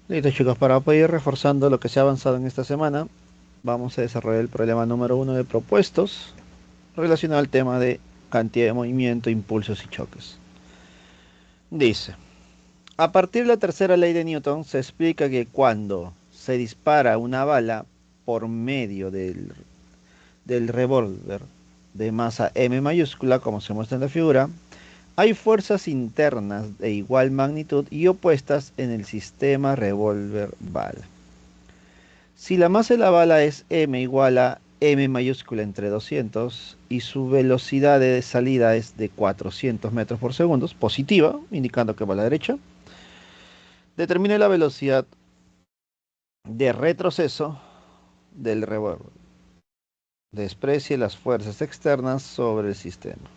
Listo chicos, para poder ir reforzando lo que se ha avanzado en esta semana, vamos a desarrollar el problema número uno de propuestos relacionado al tema de cantidad de movimiento, impulsos y choques. Dice, a partir de la tercera ley de Newton se explica que cuando se dispara una bala por medio del revólver de masa M mayúscula, como se muestra en la figura, hay fuerzas internas de igual magnitud y opuestas en el sistema revólver-bala. Si la masa de la bala es m igual a m mayúscula entre 200 y su velocidad de salida es de 400 metros por segundo, positiva, indicando que va a la derecha, determine la velocidad de retroceso del revólver. Desprecie las fuerzas externas sobre el sistema.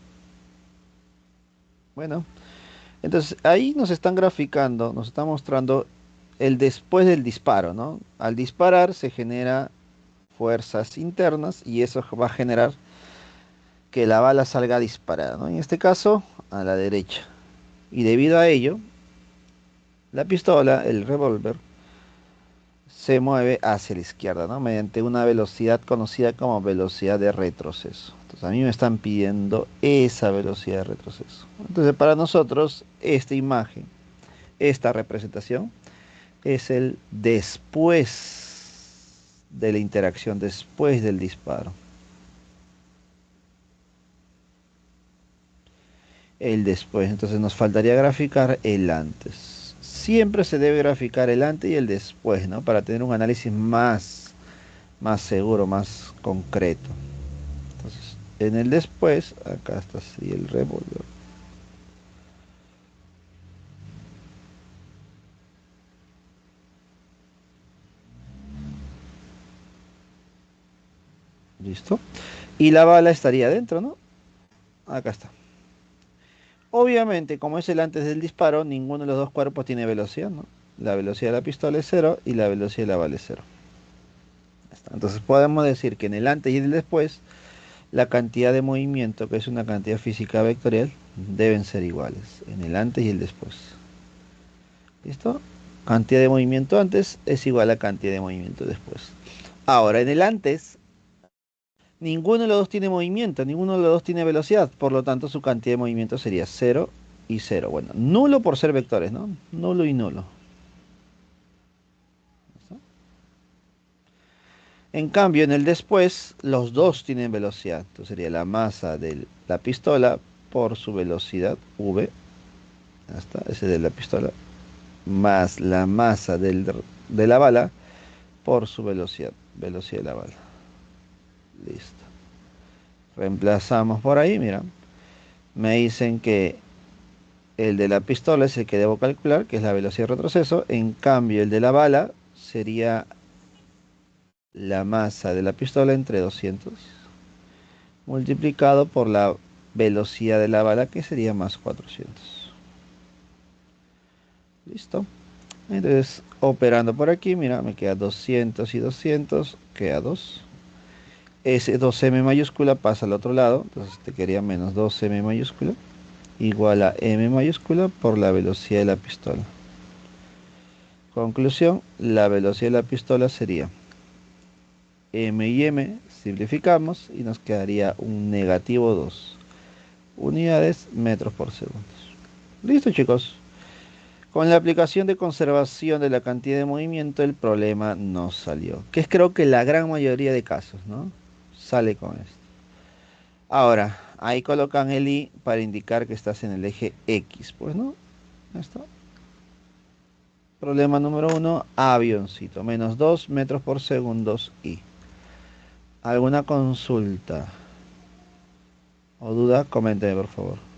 Bueno, entonces ahí nos están graficando, nos está mostrando el después del disparo, ¿no? Al disparar se genera fuerzas internas y eso va a generar que la bala salga disparada, ¿no? En este caso, a la derecha. Y debido a ello, la pistola, el revólver, se mueve hacia la izquierda, ¿no? Mediante una velocidad conocida como velocidad de retroceso. Entonces, a mí me están pidiendo esa velocidad de retroceso. Entonces, para nosotros, esta imagen, esta representación, es el después de la interacción, después del disparo. El después. Entonces nos faltaría graficar el antes. Siempre se debe graficar el antes y el después, ¿no? Para tener un análisis más seguro, más concreto. Entonces, en el después, acá está así el revólver. ¿Listo? Y la bala estaría adentro, ¿no? Acá está. Obviamente, como es el antes del disparo, ninguno de los dos cuerpos tiene velocidad, ¿no? La velocidad de la pistola es cero y la velocidad de la bala es cero. Entonces podemos decir que en el antes y en el después la cantidad de movimiento, que es una cantidad física vectorial, deben ser iguales en el antes y el después. ¿Listo? Cantidad de movimiento antes es igual a cantidad de movimiento después. Ahora, en el antes, ninguno de los dos tiene movimiento, ninguno de los dos tiene velocidad, por lo tanto su cantidad de movimiento sería cero y cero. Bueno, nulo por ser vectores, ¿no? Nulo y nulo. ¿Listo? En cambio, en el después, los dos tienen velocidad. Entonces sería la masa de la pistola por su velocidad v. Ya está, ese de la pistola más la masa de la bala por su velocidad, velocidad de la bala. Listo. Reemplazamos por ahí, mira. Me dicen que el de la pistola es el que debo calcular, que es la velocidad de retroceso. En cambio, el de la bala sería la masa de la pistola entre 200 multiplicado por la velocidad de la bala, que sería más 400. Listo. Entonces, operando por aquí, mira, me queda 200 y 200, queda 2. Ese 2m mayúscula pasa al otro lado, entonces te quedaría menos 2m mayúscula igual a m mayúscula por la velocidad de la pistola. Conclusión, la velocidad de la pistola sería m y m, simplificamos y nos quedaría un negativo 2 unidades metros por segundo. Listo chicos, con la aplicación de conservación de la cantidad de movimiento el problema no salió, que es creo que la gran mayoría de casos, ¿no? Sale con esto. Ahora, ahí colocan el i para indicar que estás en el eje X, pues, ¿no? ¿Esto? Problema número uno, avioncito, menos 2 metros por segundo i. ¿Alguna consulta o duda? Coménteme, por favor.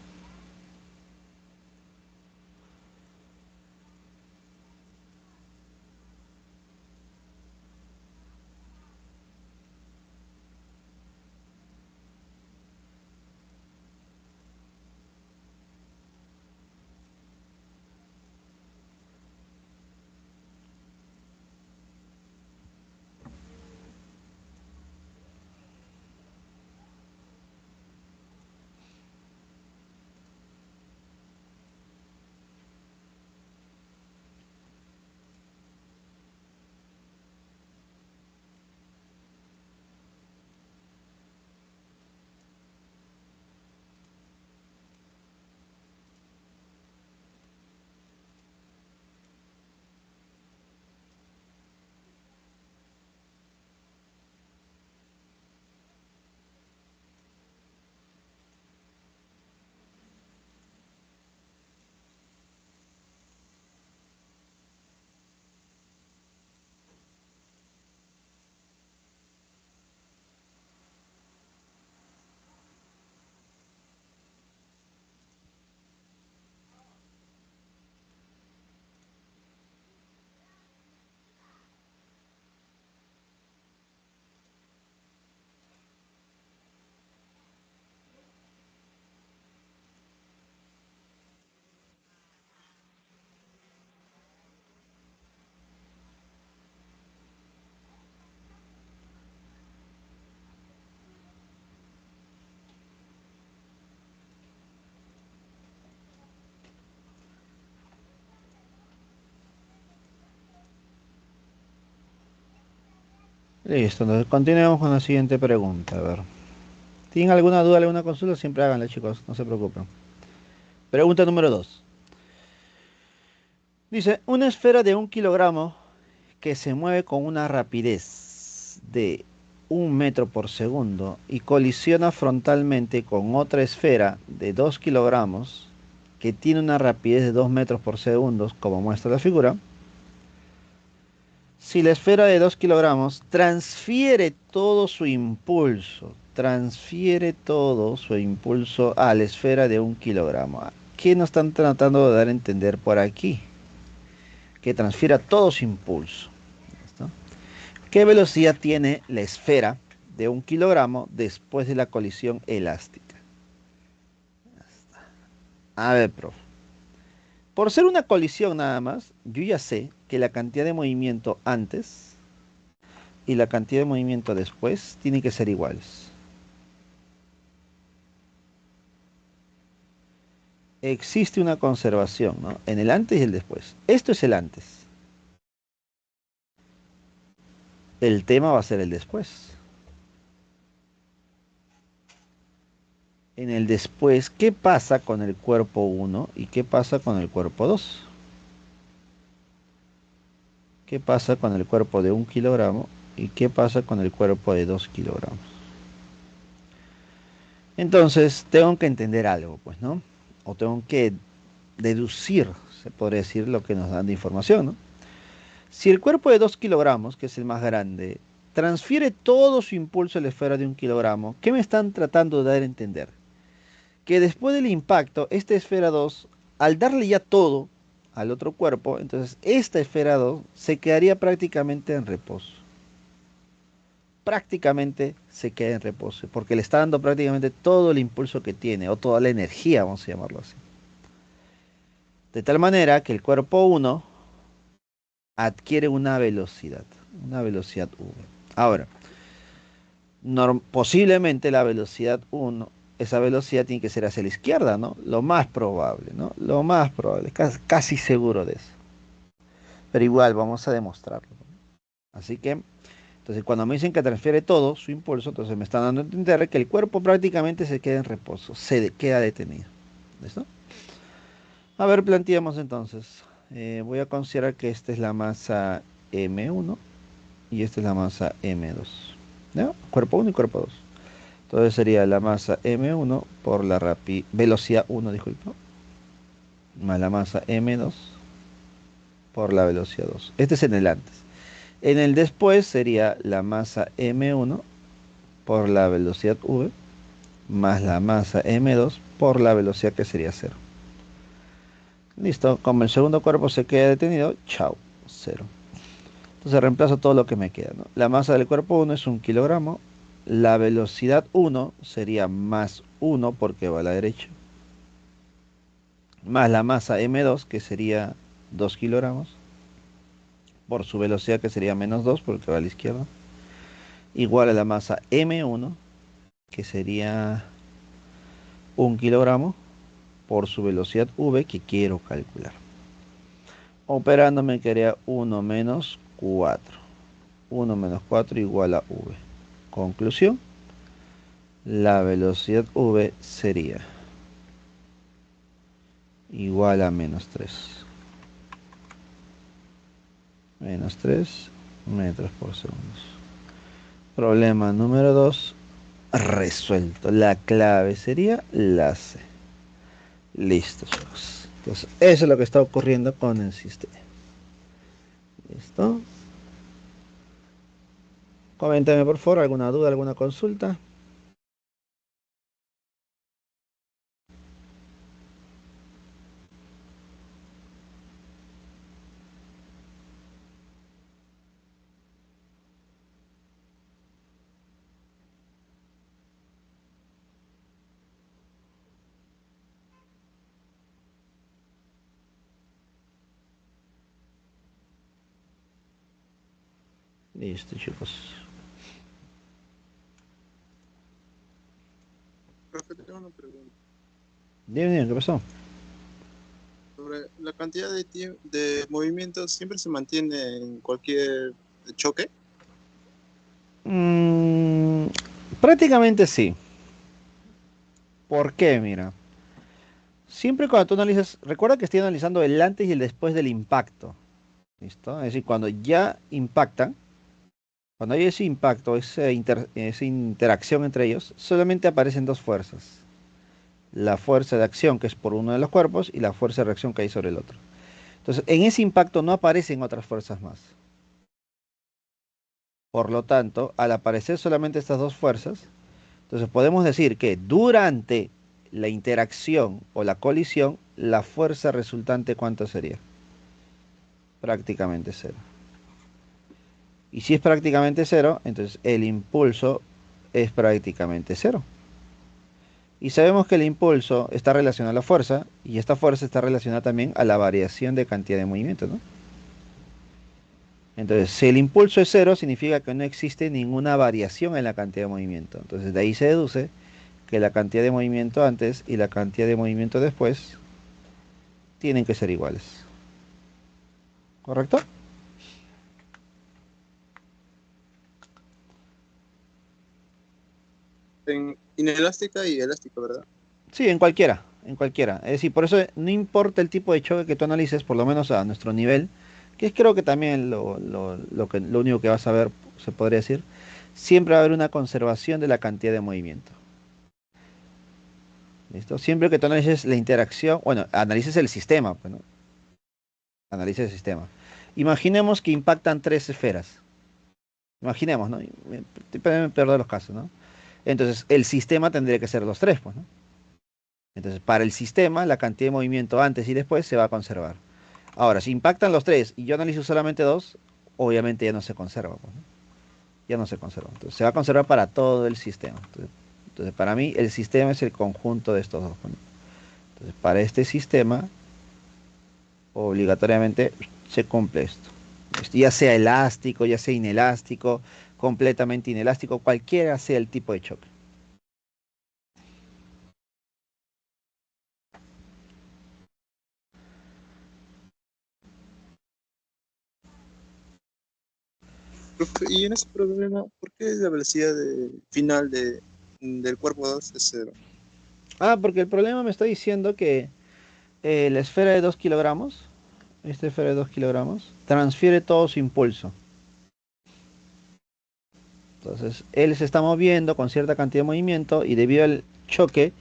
Listo, entonces continuemos con la siguiente pregunta. A ver. ¿Tienen alguna duda, alguna consulta? Siempre háganla, chicos, no se preocupen. Pregunta número 2. Dice, una esfera de 1 kilogramo que se mueve con una rapidez de 1 metro por segundo y colisiona frontalmente con otra esfera de 2 kilogramos que tiene una rapidez de 2 metros por segundo, como muestra la figura. Si la esfera de 2 kilogramos transfiere todo su impulso a la esfera de 1 kilogramo. ¿Qué nos están tratando de dar a entender por aquí? Que transfiera todo su impulso. ¿Listo? ¿Qué velocidad tiene la esfera de 1 kilogramo después de la colisión elástica? A ver, profe. Por ser una colisión nada más, yo ya sé que la cantidad de movimiento antes y la cantidad de movimiento después tienen que ser iguales. Existe una conservación, ¿no? En el antes y el después. Esto es el antes. El tema va a ser el después. En el después, ¿qué pasa con el cuerpo uno y qué pasa con el cuerpo 2? ¿Qué pasa con el cuerpo de 1 kilogramo y qué pasa con el cuerpo de 2 kilogramos? Entonces, tengo que entender algo, pues, ¿no? O tengo que deducir, se podría decir, lo que nos dan de información, ¿no? Si el cuerpo de 2 kilogramos, que es el más grande, transfiere todo su impulso a la esfera de 1 kilogramo, ¿qué me están tratando de dar a entender? Que después del impacto, esta esfera 2, al darle ya todo al otro cuerpo, entonces esta esfera 2 se quedaría prácticamente en reposo. Prácticamente se queda en reposo, porque le está dando prácticamente todo el impulso que tiene, o toda la energía, vamos a llamarlo así. De tal manera que el cuerpo uno adquiere una velocidad v. Ahora, posiblemente la velocidad uno, esa velocidad tiene que ser hacia la izquierda, ¿no? Lo más probable, ¿no? Lo más probable, casi seguro de eso. Pero igual, vamos a demostrarlo. Así que, entonces cuando me dicen que transfiere todo su impulso, entonces me están dando a entender que el cuerpo prácticamente se queda en reposo, queda detenido. ¿Listo? A ver, planteamos entonces. Voy a considerar que esta es la masa M1 y esta es la masa M2. ¿No? Cuerpo 1 y cuerpo 2. Entonces sería la masa M1 por la velocidad 1, disculpa, más la masa M2 por la velocidad 2. Este es en el antes. En el después sería la masa M1 por la velocidad V más la masa M2 por la velocidad que sería 0. Listo, como el segundo cuerpo se queda detenido, chao, 0. Entonces reemplazo todo lo que me queda, ¿no? La masa del cuerpo 1 es 1 kilogramo. La velocidad 1 sería más 1 porque va a la derecha. Más la masa M2 que sería 2 kilogramos. Por su velocidad que sería menos 2 porque va a la izquierda. Igual a la masa M1 que sería 1 kilogramo. Por su velocidad V que quiero calcular. Operando me quedaría 1 menos 4. 1 menos 4 igual a V. Conclusión. La velocidad V sería igual a menos 3. Menos 3 metros por segundo. Problema número 2 resuelto. La clave sería la C. Listo, chicos. Entonces, eso es lo que está ocurriendo con el sistema. ¿Listo? Coméntame por favor alguna duda, alguna consulta. Listo, chicos. Profe, tengo una pregunta. Dime, dime, ¿qué pasó? Sobre la cantidad de movimientos siempre se mantiene en cualquier choque. Mm, prácticamente sí. ¿Por qué? Mira, siempre cuando tú analizas, recuerda que estoy analizando el antes y el después del impacto. ¿Listo? Es decir, cuando ya impactan, cuando hay ese impacto, esa interacción entre ellos, solamente aparecen dos fuerzas. La fuerza de acción que es por uno de los cuerpos y la fuerza de reacción que hay sobre el otro. Entonces, en ese impacto no aparecen otras fuerzas más. Por lo tanto, al aparecer solamente estas dos fuerzas, entonces podemos decir que durante la interacción o la colisión, la fuerza resultante, ¿cuánto sería? Prácticamente cero. Y si es prácticamente cero, entonces el impulso es prácticamente cero. Y sabemos que el impulso está relacionado a la fuerza, y esta fuerza está relacionada también a la variación de cantidad de movimiento, ¿no? Entonces, si el impulso es cero, significa que no existe ninguna variación en la cantidad de movimiento. Entonces, de ahí se deduce que la cantidad de movimiento antes y la cantidad de movimiento después tienen que ser iguales. ¿Correcto? En inelástica y elástica, ¿verdad? Sí, en cualquiera, en cualquiera. Es decir, por eso no importa el tipo de choque que tú analices, por lo menos a nuestro nivel, que es creo que también lo único que vas a ver, se podría decir, siempre va a haber una conservación de la cantidad de movimiento. ¿Listo? Siempre que tú analices la interacción, bueno, analices el sistema, pues, ¿no? Analices el sistema. Imaginemos que impactan tres esferas. Imaginemos, ¿no? En el peor de los casos, ¿no? Entonces, el sistema tendría que ser los tres, pues, ¿no? Entonces, para el sistema, la cantidad de movimiento antes y después se va a conservar. Ahora, si impactan los tres y yo analizo solamente dos, obviamente ya no se conserva, pues, ¿no? Ya no se conserva. Entonces, se va a conservar para todo el sistema. Entonces, para mí, el sistema es el conjunto de estos dos, pues, ¿no? Entonces, para este sistema, obligatoriamente se cumple esto. Ya sea elástico, ya sea inelástico, completamente inelástico, cualquiera sea el tipo de choque. Profe, y en ese problema, ¿por qué la velocidad final del cuerpo 2 es cero? Ah, porque el problema me está diciendo que la esfera de 2 kilogramos, esta esfera de 2 kilogramos, transfiere todo su impulso. Entonces, él se está moviendo con cierta cantidad de movimiento y debido al choque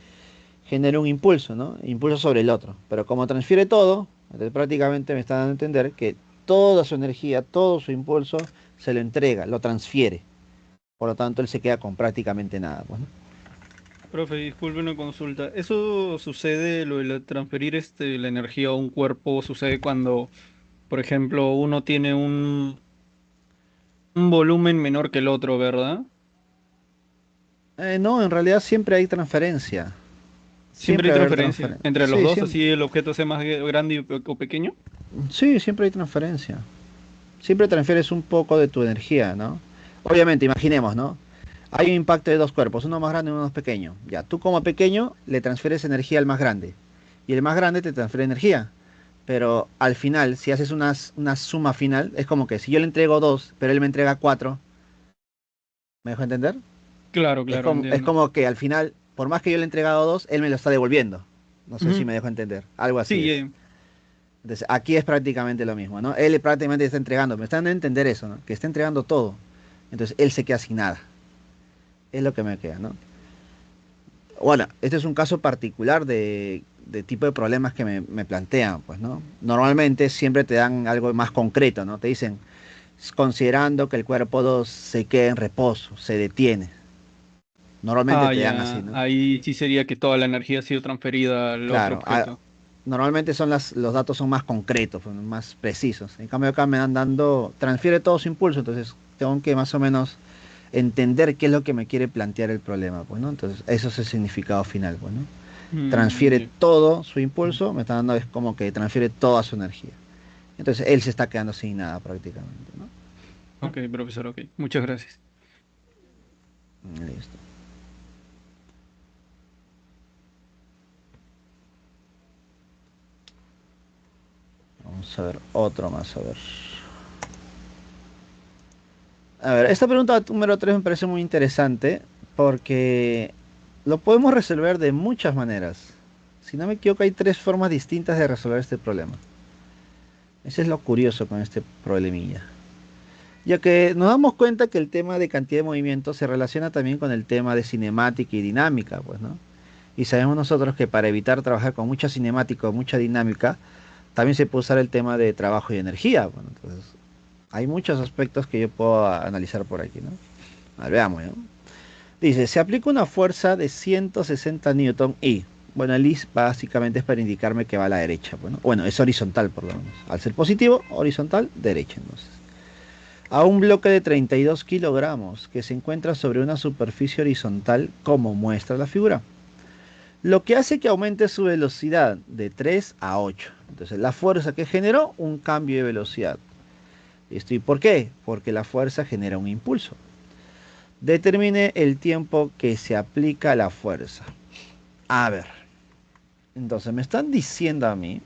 genera un impulso, ¿no? Impulso sobre el otro. Pero como transfiere todo, entonces prácticamente me está dando a entender que toda su energía, todo su impulso se lo entrega, lo transfiere. Por lo tanto, él se queda con prácticamente nada, pues, ¿no? Profe, disculpe una consulta. ¿Eso sucede, lo de transferir la energía a un cuerpo, sucede cuando, por ejemplo, uno tiene un volumen menor que el otro, ¿verdad? No, en realidad siempre hay transferencia. ¿Siempre Siempre hay va a haber transferencia transferencia. entre los Sí, dos, siempre. así el objeto sea más grande o pequeño? Sí, siempre hay transferencia. Siempre transfieres un poco de tu energía, ¿no? Obviamente, imaginemos, ¿no? Hay un impacto de dos cuerpos, uno más grande y uno más pequeño. Ya, tú como pequeño le transfieres energía al más grande. Y el más grande te transfiere energía. Pero al final, si haces una suma final, es como que si yo le entrego dos, pero él me entrega cuatro, ¿me dejo entender? Claro, claro, Es entiendo. como que al final, por más que yo le he entregado dos, él me lo está devolviendo. No sé si Ujú. me dejo entender. Algo así Sí, es. Entonces, aquí es prácticamente lo mismo, ¿no? Él prácticamente está entregando, me están dando a entender eso, ¿no? Que está entregando todo. Entonces, él se queda sin nada. Es lo que me queda, ¿no? Bueno, este es un caso particular de tipo de problemas que me plantean, pues, ¿no? Normalmente siempre te dan algo más concreto, ¿no? Te dicen, considerando que el cuerpo 2 se queda en reposo, se detiene. Normalmente ah, te dan así, ya. ¿no? Ahí sí sería que toda la energía ha sido transferida al otro Claro, objeto. normalmente los datos son más concretos, pues, más precisos. En cambio acá me dan dando, transfiere todo su impulso, entonces tengo que más o menos entender qué es lo que me quiere plantear el problema, pues, ¿no? Entonces, eso es el significado final, pues, ¿no? Transfiere Ya. todo su impulso, me está dando es como que transfiere toda su energía. Entonces, él se está quedando sin nada prácticamente, ¿no? Ok, profesor, ok. Muchas gracias. Listo. Vamos a ver otro más, a ver. A ver, esta pregunta número 3 me parece muy interesante porque lo podemos resolver de muchas maneras. Si no me equivoco, hay 3 formas distintas de resolver este problema. Ese es lo curioso con este problemilla. Ya que nos damos cuenta que el tema de cantidad de movimiento se relaciona también con el tema de cinemática y dinámica, pues, ¿no? Y sabemos nosotros que para evitar trabajar con mucha cinemática o mucha dinámica, también se puede usar el tema de trabajo y energía. Bueno, entonces, hay muchos aspectos que yo puedo analizar por aquí, ¿no? A ver, veamos, ¿no? Dice, se aplica una fuerza de 160 newton y, bueno, el is básicamente es para indicarme que va a la derecha, bueno, es horizontal por lo menos. Al ser positivo, horizontal, derecha, entonces. A un bloque de 32 kilogramos que se encuentra sobre una superficie horizontal como muestra la figura. Lo que hace que aumente su velocidad de 3 a 8. Entonces la fuerza que generó un cambio de velocidad. ¿Listo? ¿Y por qué? Porque la fuerza genera un impulso. Determine el tiempo que se aplica a la fuerza. A ver. Entonces me están diciendo a mí,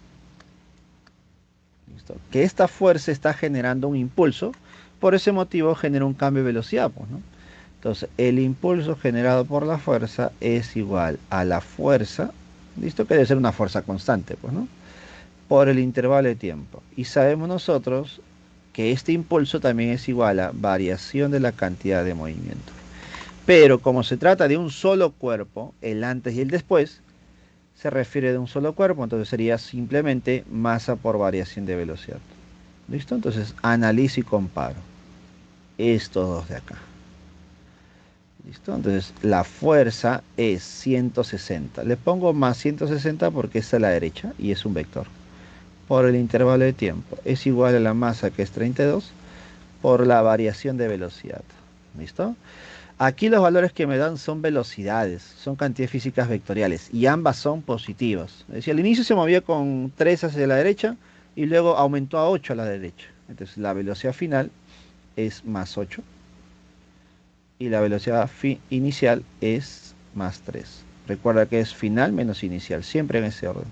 ¿listo?, que esta fuerza está generando un impulso. Por ese motivo genera un cambio de velocidad, pues, ¿no? Entonces, el impulso generado por la fuerza es igual a la fuerza, ¿listo? Que debe ser una fuerza constante, pues, ¿no? Por el intervalo de tiempo. Y sabemos nosotros que este impulso también es igual a variación de la cantidad de movimiento. Pero como se trata de un solo cuerpo, el antes y el después, se refiere de un solo cuerpo, entonces sería simplemente masa por variación de velocidad. ¿Listo? Entonces, analizo y comparo estos dos de acá. ¿Listo? Entonces la fuerza es 160. Le pongo más 160 porque está a la derecha y es un vector. Por el intervalo de tiempo es igual a la masa, que es 32, por la variación de velocidad. ¿Listo? Aquí los valores que me dan son velocidades, son cantidades físicas vectoriales y ambas son positivas. Es decir, al inicio se movía con 3 hacia la derecha y luego aumentó a 8 a la derecha. Entonces la velocidad final es más 8. Y la velocidad inicial es más 3. Recuerda que es final menos inicial, siempre en ese orden.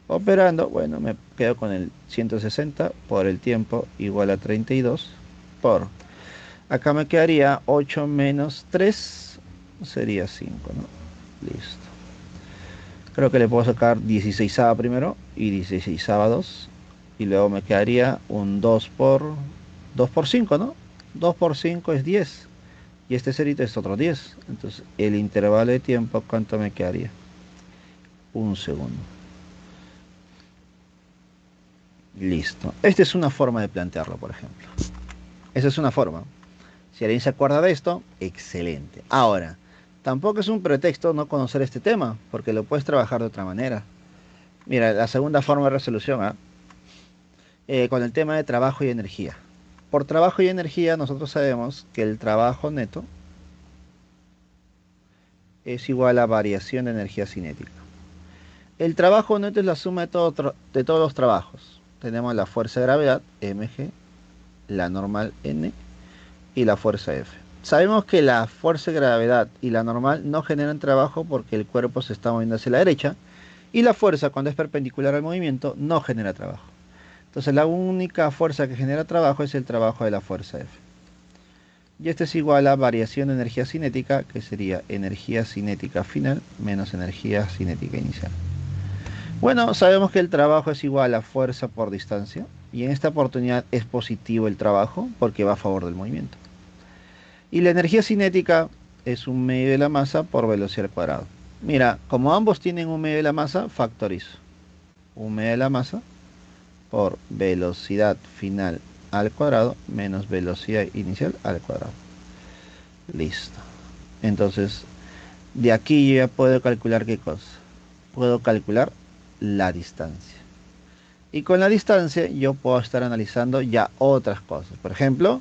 Operando, bueno, me quedo con el 160 por el tiempo igual a 32 por... Acá me quedaría 8 menos 3, sería 5, ¿no? Listo. Creo que le puedo sacar 16 primero y 16 2. Y luego me quedaría un 2 por 5, ¿no? 2 por 5 es 10. Y este cerito es otro 10. Entonces, el intervalo de tiempo, ¿cuánto me quedaría? Un segundo. Listo. Esta es una forma de plantearlo, por ejemplo. Esa es una forma. Si alguien se acuerda de esto, excelente. Ahora, tampoco es un pretexto no conocer este tema, porque lo puedes trabajar de otra manera. Mira, la segunda forma de resolución, con el tema de trabajo y energía. Por trabajo y energía, nosotros sabemos que el trabajo neto es igual a variación de energía cinética. El trabajo neto es la suma de todos los trabajos. Tenemos la fuerza de gravedad, mg, la normal, n, y la fuerza F. Sabemos que la fuerza de gravedad y la normal no generan trabajo porque el cuerpo se está moviendo hacia la derecha, y la fuerza, cuando es perpendicular al movimiento, no genera trabajo. Entonces la única fuerza que genera trabajo es el trabajo de la fuerza F. Y este es igual a variación de energía cinética, que sería energía cinética final menos energía cinética inicial. Bueno, sabemos que el trabajo es igual a fuerza por distancia, y en esta oportunidad es positivo el trabajo porque va a favor del movimiento. Y la energía cinética es un medio de la masa por velocidad al cuadrado. Mira, como ambos tienen un medio de la masa, factorizo. Un medio de la masa por velocidad final al cuadrado menos velocidad inicial al cuadrado. Listo. Entonces, de aquí yo ya puedo calcular ¿qué cosa? Puedo calcular la distancia. Y con la distancia yo puedo estar analizando ya otras cosas. Por ejemplo,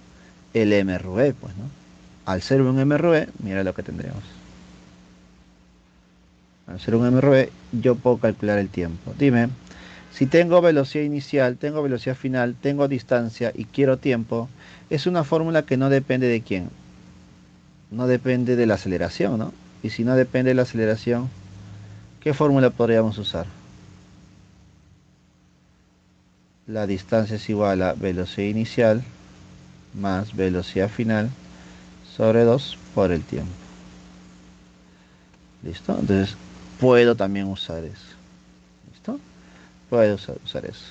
el mRV, pues, ¿no? Al ser un mRV, mira lo que tendremos. Al ser un mRV, yo puedo calcular el tiempo. Dime, si tengo velocidad inicial, tengo velocidad final, tengo distancia y quiero tiempo, es una fórmula que no depende de quién. No depende de la aceleración, ¿no? Y si no depende de la aceleración, ¿qué fórmula podríamos usar? La distancia es igual a velocidad inicial más velocidad final sobre 2 por el tiempo. ¿Listo? Entonces, puedo también usar eso. ¿Listo? Puedo usar eso.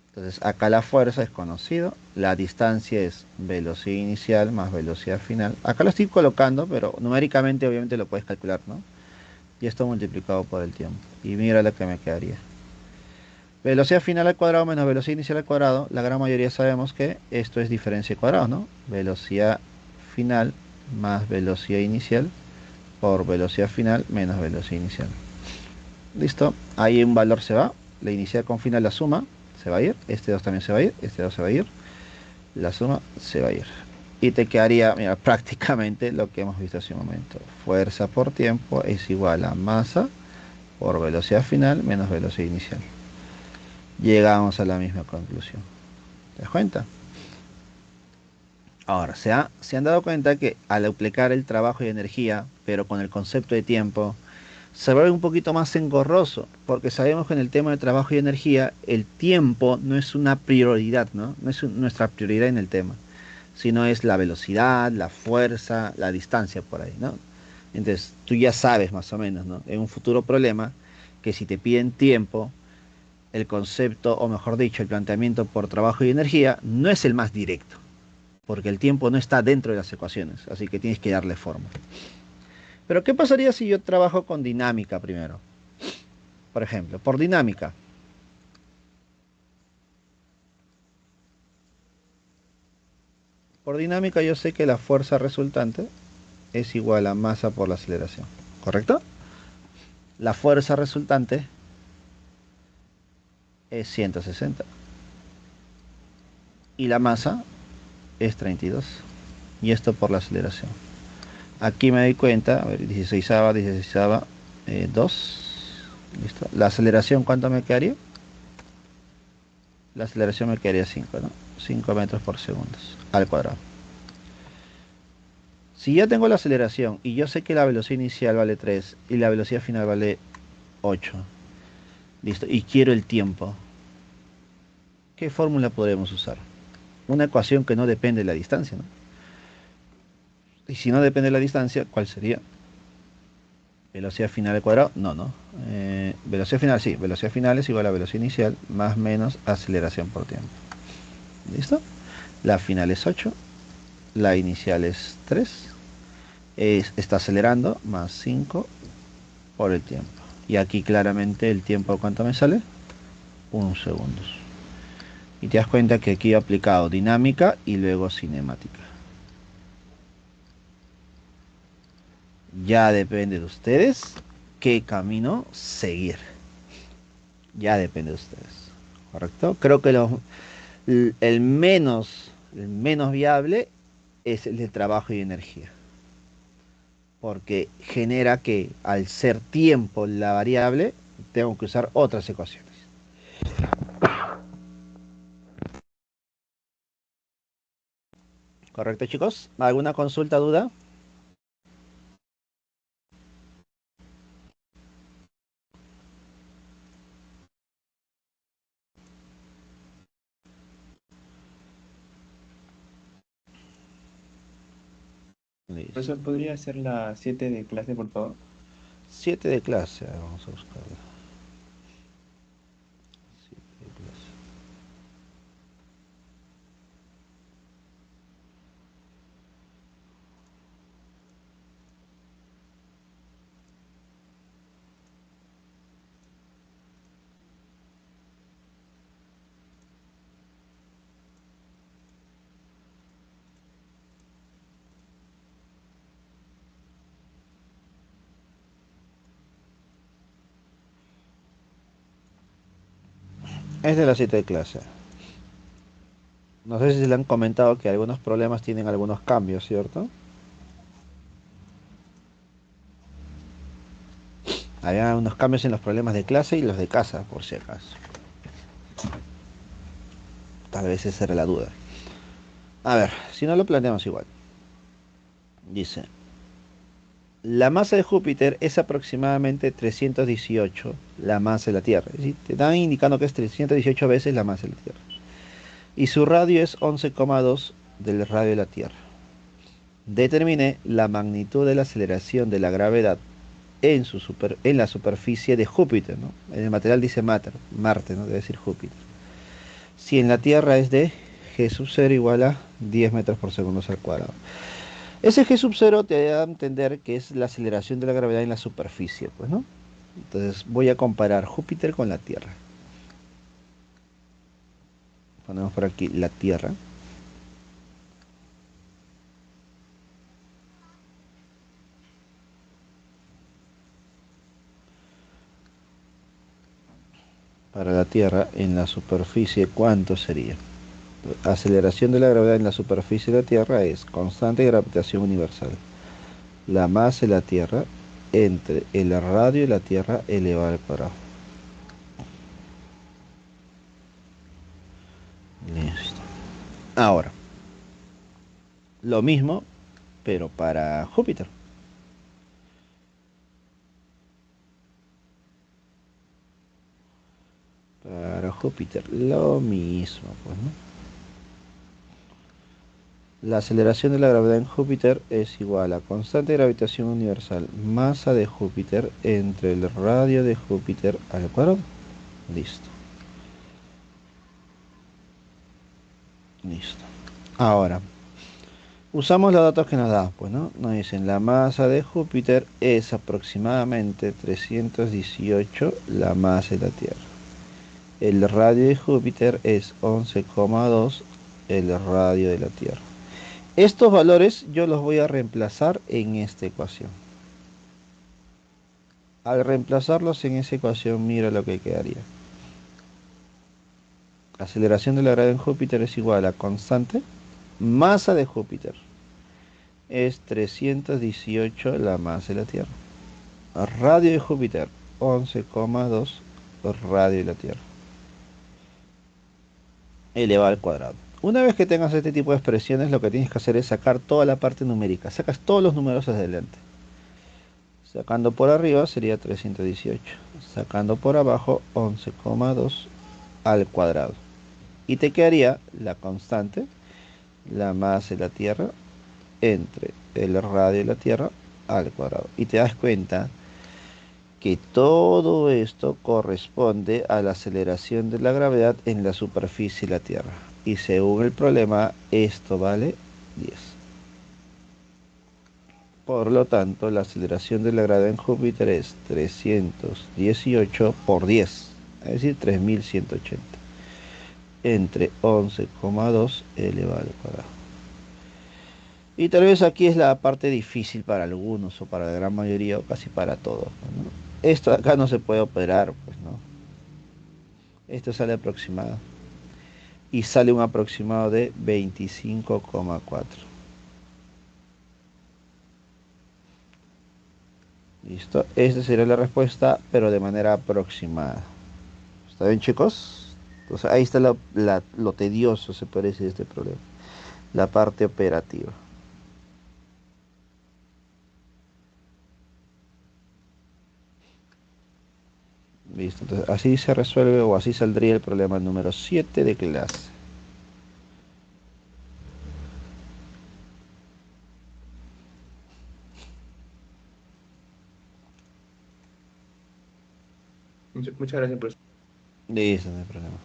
Entonces, acá la fuerza es conocido, la distancia es velocidad inicial más velocidad final. Acá lo estoy colocando, pero numéricamente obviamente lo puedes calcular, ¿no? Y esto multiplicado por el tiempo. Y mira lo que me quedaría. Velocidad final al cuadrado menos velocidad inicial al cuadrado. La gran mayoría sabemos que esto es diferencia de cuadrados, ¿no? Velocidad final más velocidad inicial por velocidad final menos velocidad inicial. Listo. Ahí un valor se va. La inicial con final la suma se va a ir. Este 2 también se va a ir. Este 2 se va a ir. La suma se va a ir. Y te quedaría, mira, prácticamente lo que hemos visto hace un momento. Fuerza por tiempo es igual a masa por velocidad final menos velocidad inicial. Llegamos a la misma conclusión. ¿Te das cuenta? Ahora, se han dado cuenta que al aplicar el trabajo y energía, pero con el concepto de tiempo, se vuelve un poquito más engorroso, porque sabemos que en el tema de trabajo y energía, el tiempo no es una prioridad, ¿no? No es nuestra prioridad en el tema, sino es la velocidad, la fuerza, la distancia por ahí, ¿no? Entonces, tú ya sabes más o menos, ¿no? En un futuro problema, que si te piden tiempo, el concepto, o mejor dicho, el planteamiento por trabajo y energía, no es el más directo, porque el tiempo no está dentro de las ecuaciones, así que tienes que darle forma. Pero ¿qué pasaría si yo trabajo con dinámica primero? Por ejemplo, por dinámica. Por dinámica yo sé que la fuerza resultante es igual a masa por la aceleración, ¿correcto? La fuerza resultante es 160 y la masa es 32. Y esto por la aceleración. Aquí me doy cuenta, a ver, 16ava, 16ava, 2. Listo. La aceleración, ¿cuánto me quedaría? La aceleración me quedaría 5, ¿no? 5 metros por segundo al cuadrado. Si ya tengo la aceleración y yo sé que la velocidad inicial vale 3 y la velocidad final vale 8, listo, y quiero el tiempo, ¿qué fórmula podremos usar? Una ecuación que no depende de la distancia, ¿no? Y si no depende de la distancia, ¿cuál sería? Velocidad final al cuadrado, no. Velocidad final, sí, velocidad final es igual a velocidad inicial más menos aceleración por tiempo. ¿Listo? La final es 8, la inicial es 3, está acelerando más 5 por el tiempo. Y aquí claramente el tiempo, ¿cuánto me sale? 1 segundo. Y te das cuenta que aquí he aplicado dinámica y luego cinemática. Ya depende de ustedes qué camino seguir. Ya depende de ustedes. ¿Correcto? Creo que el menos viable es el de trabajo y energía. Porque genera que al ser tiempo la variable, tengo que usar otras ecuaciones. ¿Correcto, chicos? ¿Alguna consulta, duda? Listo. Profesor, ¿podría hacer la 7 de clase, por favor? 7 de clase, a ver, vamos a buscarla. 7 de clase. Es de la 7 de clase. No sé si le han comentado que algunos problemas tienen algunos cambios, ¿cierto? Había unos cambios en los problemas de clase y los de casa, por si acaso. Tal vez esa era la duda. A ver, si no lo planteamos igual. Dice, la masa de Júpiter es aproximadamente 318 la masa de la Tierra. Es decir, te están indicando que es 318 veces la masa de la Tierra. y su radio es 11,2 del radio de la Tierra. Determine la magnitud de la aceleración de la gravedad en la superficie de Júpiter, ¿no? En el material dice Marte, ¿no? Debe decir Júpiter. Si en la Tierra es de G sub 0 igual a 10 metros por segundo al cuadrado. Ese G sub 0 te da a entender que es la aceleración de la gravedad en la superficie, pues, ¿no? Entonces voy a comparar Júpiter con la Tierra. Ponemos por aquí la Tierra. Para la Tierra, en la superficie, ¿cuánto sería? Aceleración de la gravedad en la superficie de la Tierra es constante de gravitación universal. La masa de la Tierra entre el radio de la Tierra elevado al cuadrado. Listo. Ahora, lo mismo, pero para Júpiter. Para Júpiter, lo mismo, pues, ¿no? La aceleración de la gravedad en Júpiter es igual a constante de gravitación universal, masa de Júpiter entre el radio de Júpiter al cuadrado. Listo. Listo. Ahora, usamos los datos que nos da, pues, ¿no? Nos dicen la masa de Júpiter es aproximadamente 318 la masa de la Tierra. El radio de Júpiter es 11,2 el radio de la Tierra. Estos valores yo los voy a reemplazar en esta ecuación. Al reemplazarlos en esa ecuación, mira lo que quedaría. Aceleración de la gravedad en Júpiter es igual a constante. Masa de Júpiter es 318 la masa de la Tierra. Radio de Júpiter, 11,2 radio de la Tierra. Elevado al cuadrado. Una vez que tengas este tipo de expresiones, lo que tienes que hacer es sacar toda la parte numérica. Sacas todos los números hacia adelante. Sacando por arriba sería 318. Sacando por abajo 11,2 al cuadrado. Y te quedaría la constante, la masa de la Tierra, entre el radio de la Tierra al cuadrado. Y te das cuenta que todo esto corresponde a la aceleración de la gravedad en la superficie de la Tierra. Y según el problema, esto vale 10. Por lo tanto, la aceleración de la gravedad en Júpiter es 318 por 10, es decir, 3180, entre 11,2 elevado al cuadrado. Y tal vez aquí es la parte difícil para algunos, o para la gran mayoría, o casi para todos, ¿no? Esto acá no se puede operar, pues, ¿no? Esto sale aproximado. Y sale un aproximado de 25,4. Listo. Esta sería la respuesta, pero de manera aproximada. ¿Está bien, chicos? Entonces ahí está lo tedioso, se puede decir, de este problema. La parte operativa. Listo. Entonces así se resuelve, o así saldría el problema número 7 de clase. Muchas gracias, profesor. Listo, no hay problema.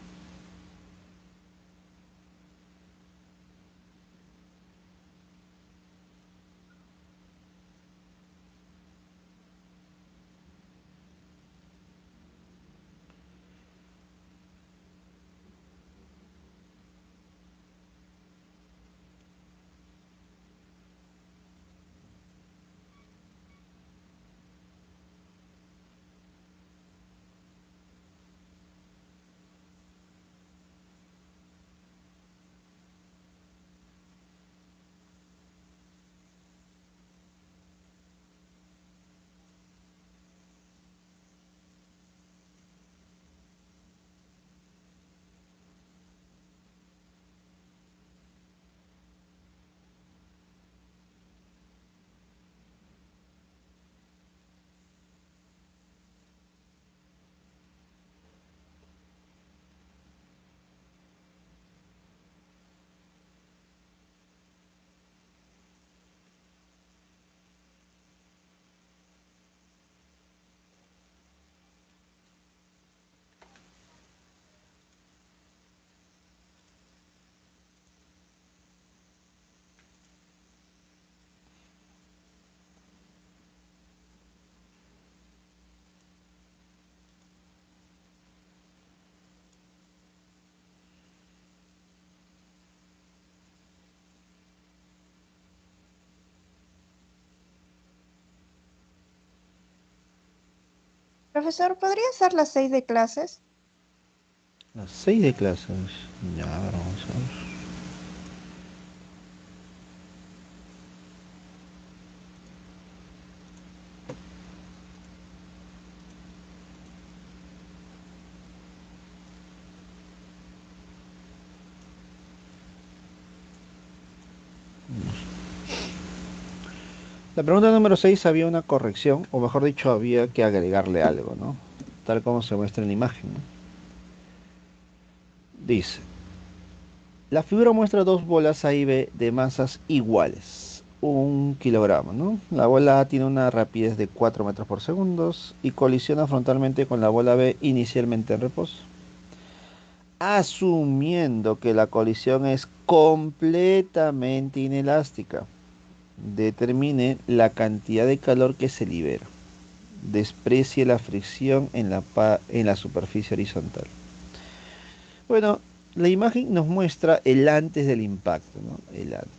Profesor, ¿podría ser las 6 de clases? Las 6 de clases. Ya, a ver, vamos a ver. La pregunta número 6 había una corrección, o mejor dicho, había que agregarle algo, ¿no? Tal como se muestra en la imagen, ¿no? Dice, la figura muestra dos bolas A y B de masas iguales, 1 kilogramo, ¿no? La bola A tiene una rapidez de 4 metros por segundo y colisiona frontalmente con la bola B inicialmente en reposo. Asumiendo que la colisión es completamente inelástica, determine la cantidad de calor que se libera. Desprecie la fricción en la superficie horizontal. Bueno, la imagen nos muestra el antes del impacto, ¿no? El antes.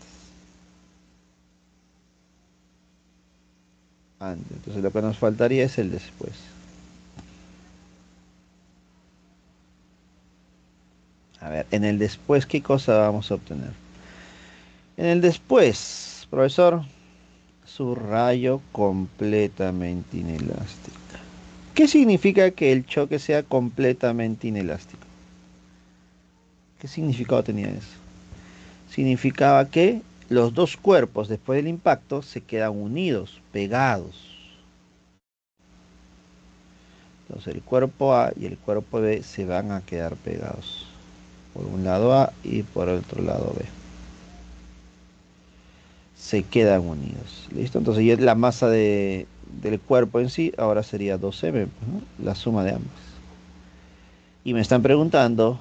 Antes. Entonces lo que nos faltaría es el después. A ver, en el después, ¿qué cosa vamos a obtener? En el después, profesor, subrayo completamente inelástico. ¿Qué significa que el choque sea completamente inelástico? ¿Qué significado tenía eso? Significaba que los dos cuerpos después del impacto se quedan unidos, pegados. Entonces el cuerpo A y el cuerpo B se van a quedar pegados. Por un lado A y por el otro lado B. Se quedan unidos. ¿Listo? Entonces ya la masa del cuerpo en sí ahora sería 2m, ¿no? La suma de ambas. Y me están preguntando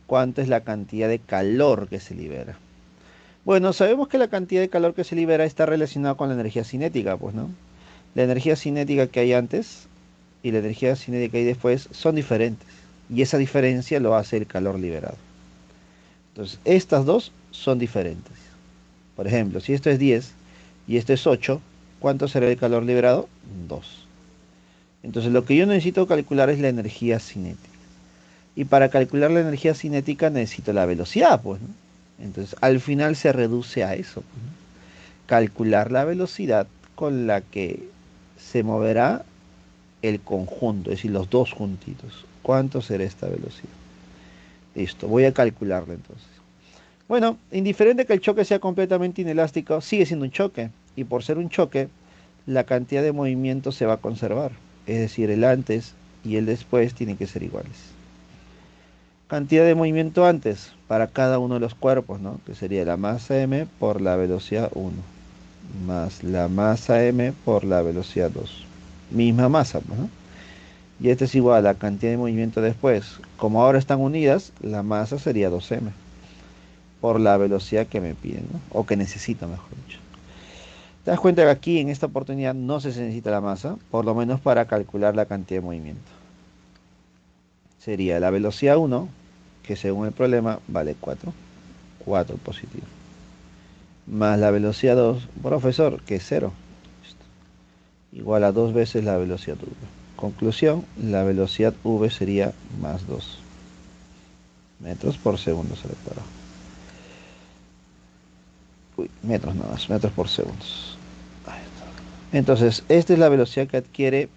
cuánto es la cantidad de calor que se libera. Bueno, sabemos que la cantidad de calor que se libera está relacionada con la energía cinética, pues, ¿no? La energía cinética que hay antes y la energía cinética que hay después son diferentes. Y esa diferencia lo hace el calor liberado. Entonces, estas dos son diferentes. Por ejemplo, si esto es 10 y esto es 8, ¿cuánto será el calor liberado? 2. Entonces, lo que yo necesito calcular es la energía cinética. Y para calcular la energía cinética necesito la velocidad, pues, ¿no? Entonces, al final se reduce a eso, pues, ¿no? Calcular la velocidad con la que se moverá el conjunto, es decir, los dos juntitos. ¿Cuánto será esta velocidad? Listo, voy a calcularla entonces. Bueno, indiferente que el choque sea completamente inelástico, sigue siendo un choque. Y por ser un choque, la cantidad de movimiento se va a conservar. Es decir, el antes y el después tienen que ser iguales. Cantidad de movimiento antes para cada uno de los cuerpos, ¿no? Que sería la masa m por la velocidad 1, más la masa m por la velocidad 2. Misma masa, ¿no? Y este es igual a la cantidad de movimiento después. Como ahora están unidas, la masa sería 2m por la velocidad que me piden, ¿no? O que necesito, mejor dicho. Te das cuenta que aquí en esta oportunidad no se necesita la masa, por lo menos para calcular la cantidad de movimiento. Sería la velocidad 1, que según el problema vale 4, 4 positivo. Más la velocidad 2, profesor, que es 0. Igual a 2 veces la velocidad v. Conclusión, la velocidad v sería más 2 metros por segundo al cuadrado. Uy, metros nada más, metros por segundos. Ahí está. Entonces, esta es la velocidad que adquiere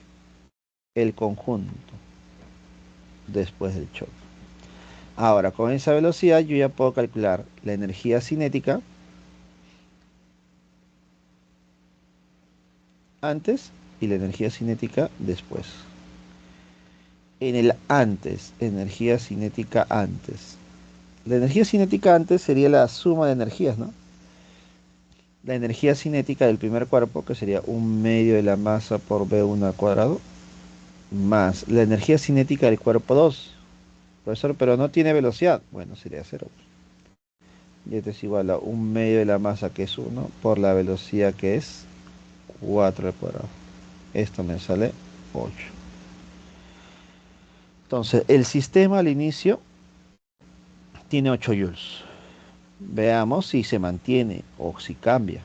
el conjunto después del choque. Ahora, con esa velocidad yo ya puedo calcular la energía cinética antes y la energía cinética después. En el antes, energía cinética antes. La energía cinética antes sería la suma de energías, ¿no? La energía cinética del primer cuerpo, que sería 1/2 de la masa por V1 al cuadrado, más la energía cinética del cuerpo 2. Profesor, pero no tiene velocidad. Bueno, sería 0. Y esto es igual a 1/2 de la masa, que es 1, por la velocidad, que es 4 al cuadrado. Esto me sale 8. Entonces, el sistema al inicio tiene 8 joules. Veamos si se mantiene o si cambia.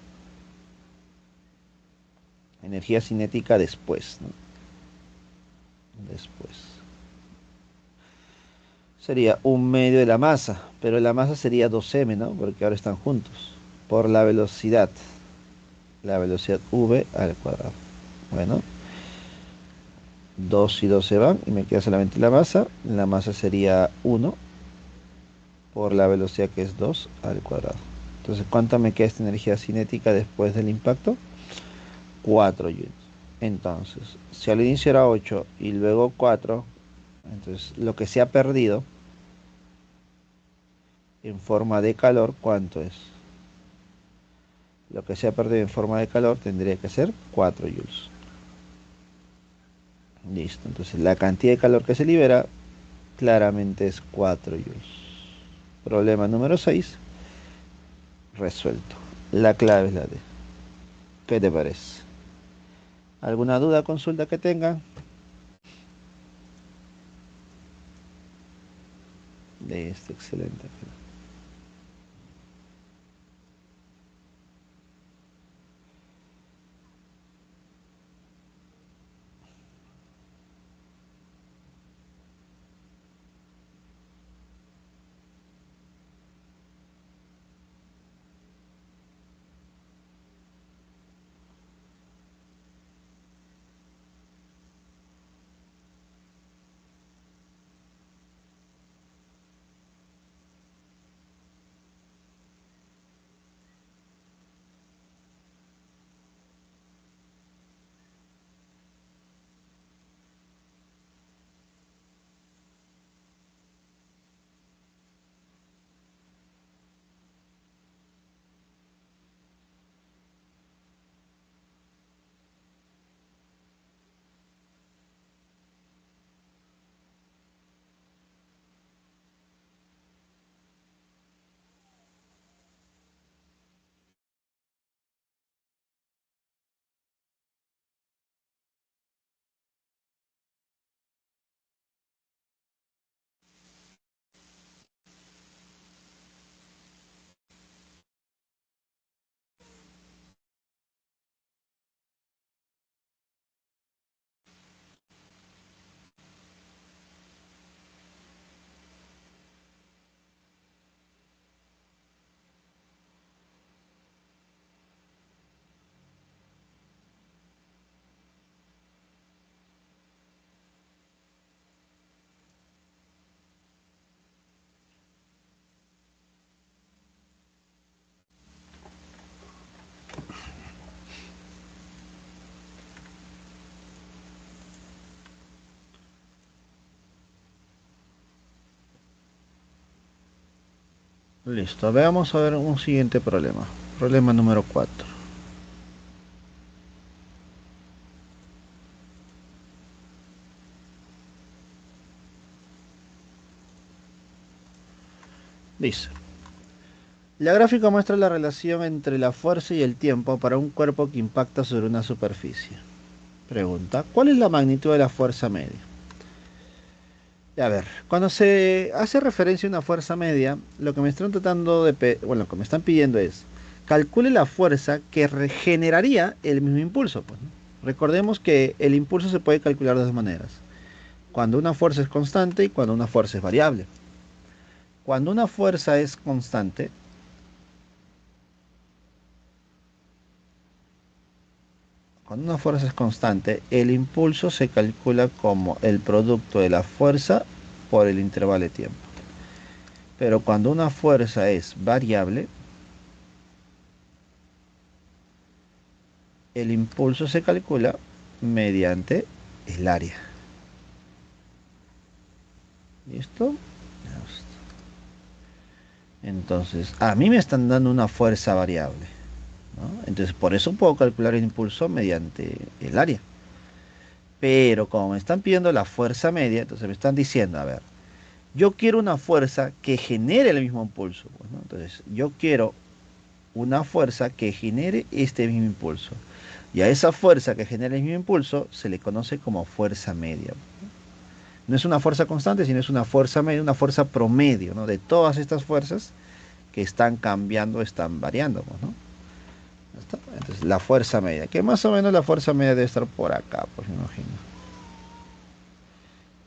Energía cinética después, ¿no? después. Sería 1/2 de la masa, pero la masa sería 2m, ¿no? Porque ahora están juntos. Por la velocidad v al cuadrado. Bueno, 2 y 2 se van y me queda solamente la masa. La masa sería 1 por la velocidad que es 2 al cuadrado. Entonces, ¿cuánto me queda esta energía cinética después del impacto? 4 joules. Entonces, si al inicio era 8 y luego 4, entonces lo que se ha perdido en forma de calor, ¿cuánto es? Lo que se ha perdido en forma de calor tendría que ser 4 joules. Listo, entonces la cantidad de calor que se libera claramente es 4 joules. Problema número 6 resuelto. La clave es la D. ¿Qué te parece? ¿Alguna duda, consulta que tengan? Listo, excelente. Listo, veamos a ver un siguiente problema. Problema número 4. Dice, la gráfica muestra la relación entre la fuerza y el tiempo para un cuerpo que impacta sobre una superficie. Pregunta, ¿cuál es la magnitud de la fuerza media? A ver, cuando se hace referencia a una fuerza media, lo que me están tratando de, bueno, lo que me están pidiendo es, calcule la fuerza que regeneraría el mismo impulso, pues, ¿no? Recordemos que el impulso se puede calcular de dos maneras. Cuando una fuerza es constante y cuando una fuerza es variable. Cuando una fuerza es constante, el impulso se calcula como el producto de la fuerza por el intervalo de tiempo. Pero cuando una fuerza es variable, el impulso se calcula mediante el área. ¿Listo? Entonces, a mí me están dando una fuerza variable, ¿no? Entonces, por eso puedo calcular el impulso mediante el área. Pero como me están pidiendo la fuerza media, entonces me están diciendo, a ver, yo quiero una fuerza que genere el mismo impulso, pues, ¿no? Entonces, yo quiero una fuerza que genere este mismo impulso. Y a esa fuerza que genera el mismo impulso se le conoce como fuerza media. No es una fuerza constante, sino es una fuerza media, una fuerza promedio, ¿no? De todas estas fuerzas que están cambiando, están variando, pues, ¿no? ¿Está? Entonces, la fuerza media, que más o menos la fuerza media debe estar por acá, pues me imagino.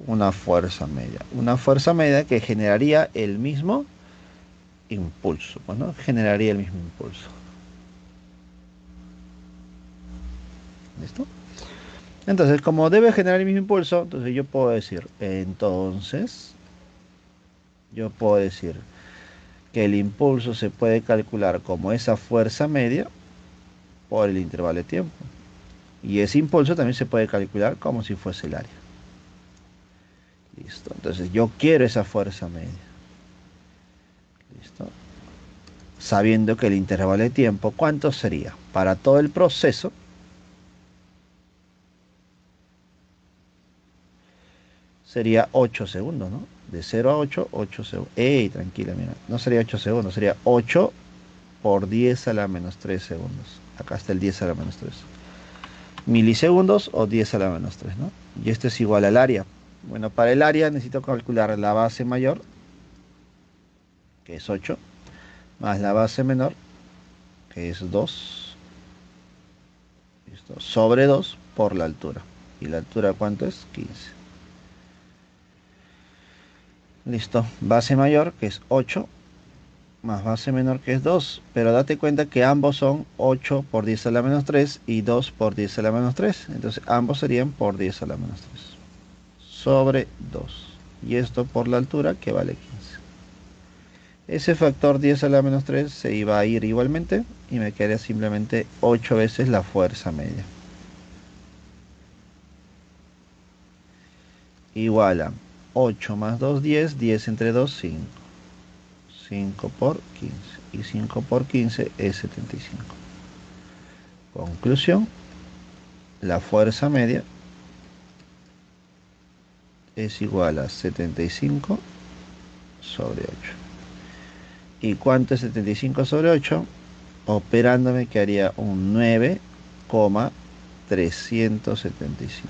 una fuerza media. Una fuerza media que generaría el mismo impulso. Bueno, generaría el mismo impulso. ¿Listo? Entonces, como debe generar el mismo impulso, entonces yo puedo decir, que el impulso se puede calcular como esa fuerza media por el intervalo de tiempo. Y ese impulso también se puede calcular como si fuese el área. Listo. Entonces yo quiero esa fuerza media. Listo. Sabiendo que el intervalo de tiempo, ¿cuánto sería? Para todo el proceso, sería 8 segundos, ¿no? De 0 a 8, 8 segundos. ¡Ey! Tranquila, mira. No sería 8 segundos, sería 8 por 10 a la menos 3 segundos. Acá está el 10 a la menos 3. Milisegundos o 10 a la menos 3, ¿no? Y esto es igual al área. Bueno, para el área necesito calcular la base mayor, que es 8, más la base menor, que es 2, ¿listo? Sobre 2 por la altura. ¿Y la altura cuánto es? 15. Listo. Base mayor, que es 8, más base menor, que es 2. Pero date cuenta que ambos son 8 por 10 a la menos 3 y 2 por 10 a la menos 3. Entonces ambos serían por 10 a la menos 3. Sobre 2. Y esto por la altura, que vale 15. Ese factor 10 a la menos 3 se iba a ir igualmente y me quedaría simplemente 8 veces la fuerza media. Igual a 8 más 2, 10. 10 entre 2, 5. 5 por 15. Y 5 por 15 es 75. Conclusión. La fuerza media es igual a 75 sobre 8. ¿Y cuánto es 75 sobre 8? Operando me quedaría un 9,375.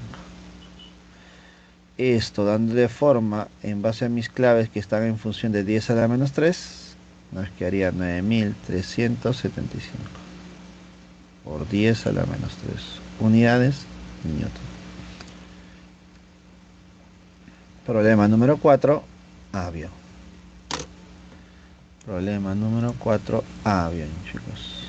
Esto dándole forma en base a mis claves que están en función de 10 a la menos 3, nos quedaría 9375 por 10 a la menos 3 unidades Newton. Problema número 4, avión. Problema número 4, avión, chicos.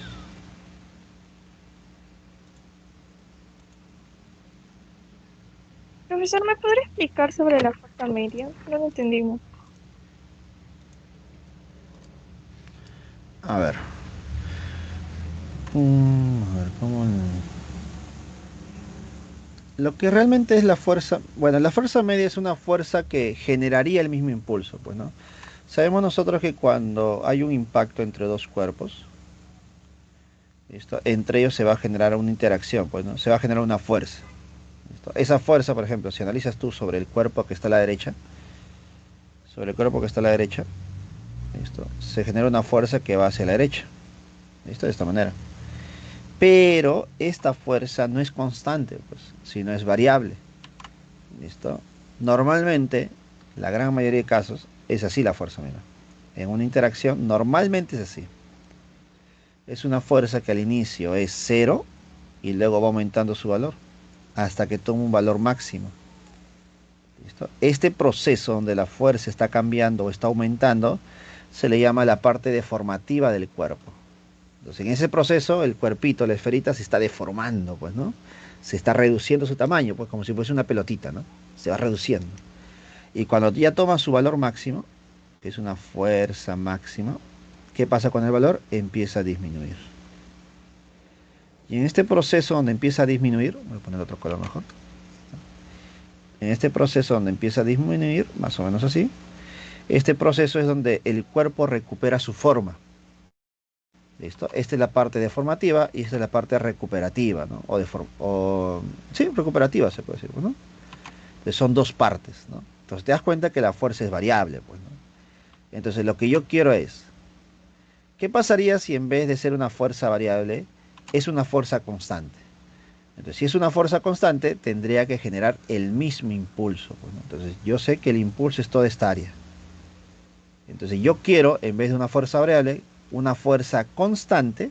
Profesor, ¿me podría explicar sobre la fuerza media? No lo entendimos. A ver. A ver, ¿cómo? Lo que realmente es la fuerza, bueno, la fuerza media es una fuerza que generaría el mismo impulso, pues, ¿no? Sabemos nosotros que cuando hay un impacto entre dos cuerpos, ¿listo? Entre ellos se va a generar una interacción, pues, ¿no? Se va a generar una fuerza. ¿Listo? Esa fuerza, por ejemplo, si analizas tú sobre el cuerpo que está a la derecha, ¿listo? Se genera una fuerza que va hacia la derecha, ¿listo? De esta manera. Pero esta fuerza no es constante, pues, sino es variable. ¿Listo? Normalmente, la gran mayoría de casos, es así la fuerza menor. En una interacción, normalmente es así. Es una fuerza que al inicio es cero y luego va aumentando su valor hasta que toma un valor máximo. ¿Listo? Este proceso donde la fuerza está cambiando o está aumentando se le llama la parte deformativa del cuerpo. Entonces, en ese proceso, el cuerpito, la esferita, se está deformando, pues, ¿no? Se está reduciendo su tamaño, pues, como si fuese una pelotita, ¿no? Se va reduciendo. Y cuando ya toma su valor máximo, que es una fuerza máxima, ¿qué pasa con el valor? Empieza a disminuir. Y en este proceso donde empieza a disminuir, voy a poner otro color mejor. En este proceso donde empieza a disminuir, más o menos así, este proceso es donde el cuerpo recupera su forma. ¿Listo? Esta es la parte deformativa y esta es la parte recuperativa, ¿no? Sí, recuperativa se puede decir, ¿no? Entonces son dos partes, ¿no? Entonces te das cuenta que la fuerza es variable, pues, ¿no? Entonces lo que yo quiero es, ¿qué pasaría si en vez de ser una fuerza variable, es una fuerza constante? Entonces, si es una fuerza constante, tendría que generar el mismo impulso, pues, ¿no? Entonces yo sé que el impulso es toda esta área. Entonces yo quiero, en vez de una fuerza variable, una fuerza constante,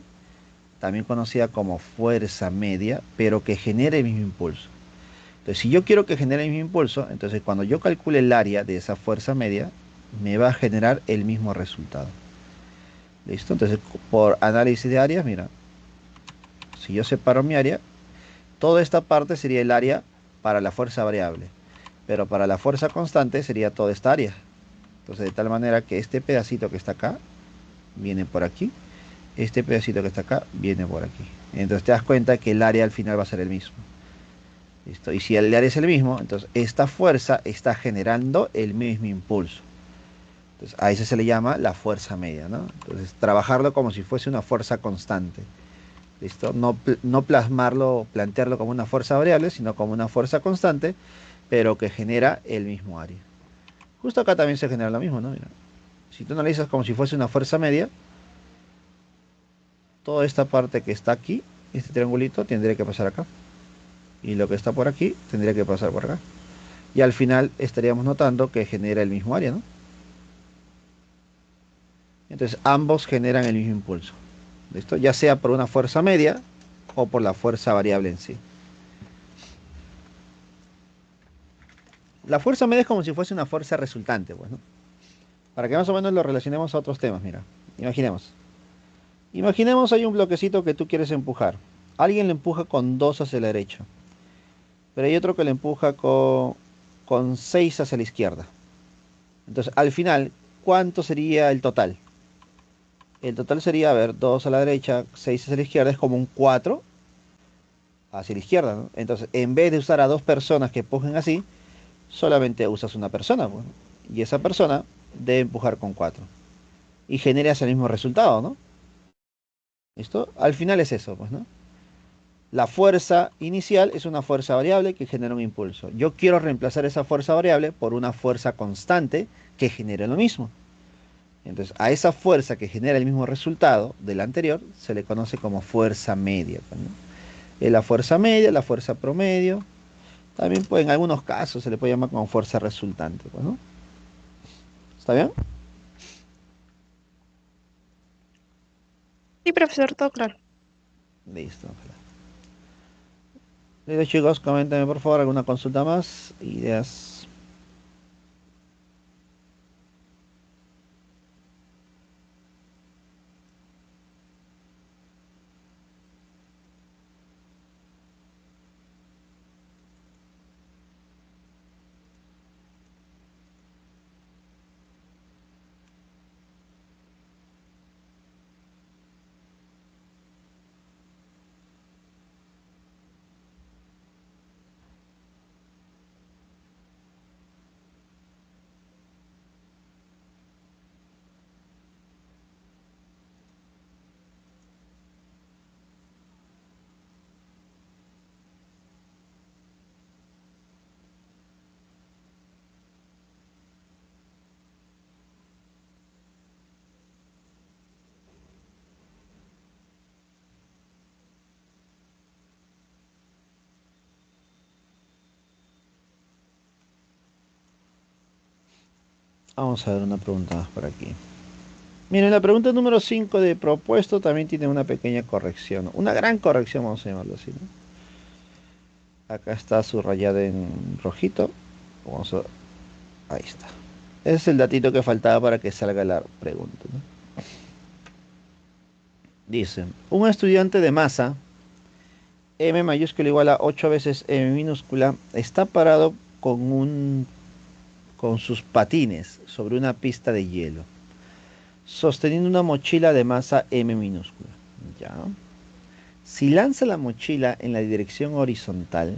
también conocida como fuerza media, pero que genere el mismo impulso. Entonces, si yo quiero que genere el mismo impulso, entonces cuando yo calcule el área de esa fuerza media, me va a generar el mismo resultado. ¿Listo? Entonces, por análisis de áreas, mira, si yo separo mi área, toda esta parte sería el área para la fuerza variable, pero para la fuerza constante sería toda esta área. Entonces, de tal manera que este pedacito que está acá viene por aquí, este pedacito que está acá viene por aquí. Entonces te das cuenta que el área al final va a ser el mismo. ¿Listo? Y si el área es el mismo, entonces esta fuerza está generando el mismo impulso. Entonces a eso se le llama la fuerza media, ¿no? Entonces trabajarlo como si fuese una fuerza constante. ¿Listo? No plasmarlo, plantearlo como una fuerza variable, sino como una fuerza constante, pero que genera el mismo área. Justo acá también se genera lo mismo, ¿no? Mira, si tú analizas como si fuese una fuerza media, toda esta parte que está aquí, este triangulito, tendría que pasar acá. Y lo que está por aquí, tendría que pasar por acá. Y al final estaríamos notando que genera el mismo área, ¿no? Entonces ambos generan el mismo impulso. ¿Listo? Ya sea por una fuerza media o por la fuerza variable en sí. La fuerza media es como si fuese una fuerza resultante, pues, ¿no? Para que más o menos lo relacionemos a otros temas, mira. Imaginemos. Imaginemos hay un bloquecito que tú quieres empujar. Alguien le empuja con 2 hacia la derecha. Pero hay otro que le empuja con 6 hacia la izquierda. Entonces, al final, ¿cuánto sería el total? El total sería, a ver, 2 a la derecha, 6 hacia la izquierda, es como un 4 hacia la izquierda, ¿no? Entonces, en vez de usar a 2 personas que empujen así, solamente usas una persona, pues, ¿no? Y esa persona debe empujar con 4. Y generas el mismo resultado, ¿no? ¿Listo? Al final es eso, pues, ¿no? La fuerza inicial es una fuerza variable que genera un impulso. Yo quiero reemplazar esa fuerza variable por una fuerza constante que genere lo mismo. Entonces, a esa fuerza que genera el mismo resultado del anterior se le conoce como fuerza media, pues, ¿no? Es la fuerza media, la fuerza promedio. También pues, en algunos casos se le puede llamar como fuerza resultante, pues, ¿no? ¿Está bien? Sí, profesor, todo claro. Listo. Listo, chicos, coméntenme por favor alguna consulta más, ideas. Vamos a ver una pregunta más por aquí. Miren, la pregunta número 5 de propuesto también tiene una pequeña corrección, una gran corrección, vamos a llamarlo así, ¿no? Acá está subrayada en rojito. Vamos a... Ahí está. Ese es el datito que faltaba para que salga la pregunta, ¿no? Dice, un estudiante de masa M mayúscula igual a 8 veces M minúscula está parado con sus patines sobre una pista de hielo, sosteniendo una mochila de masa M minúscula. ¿Ya? Si lanza la mochila en la dirección horizontal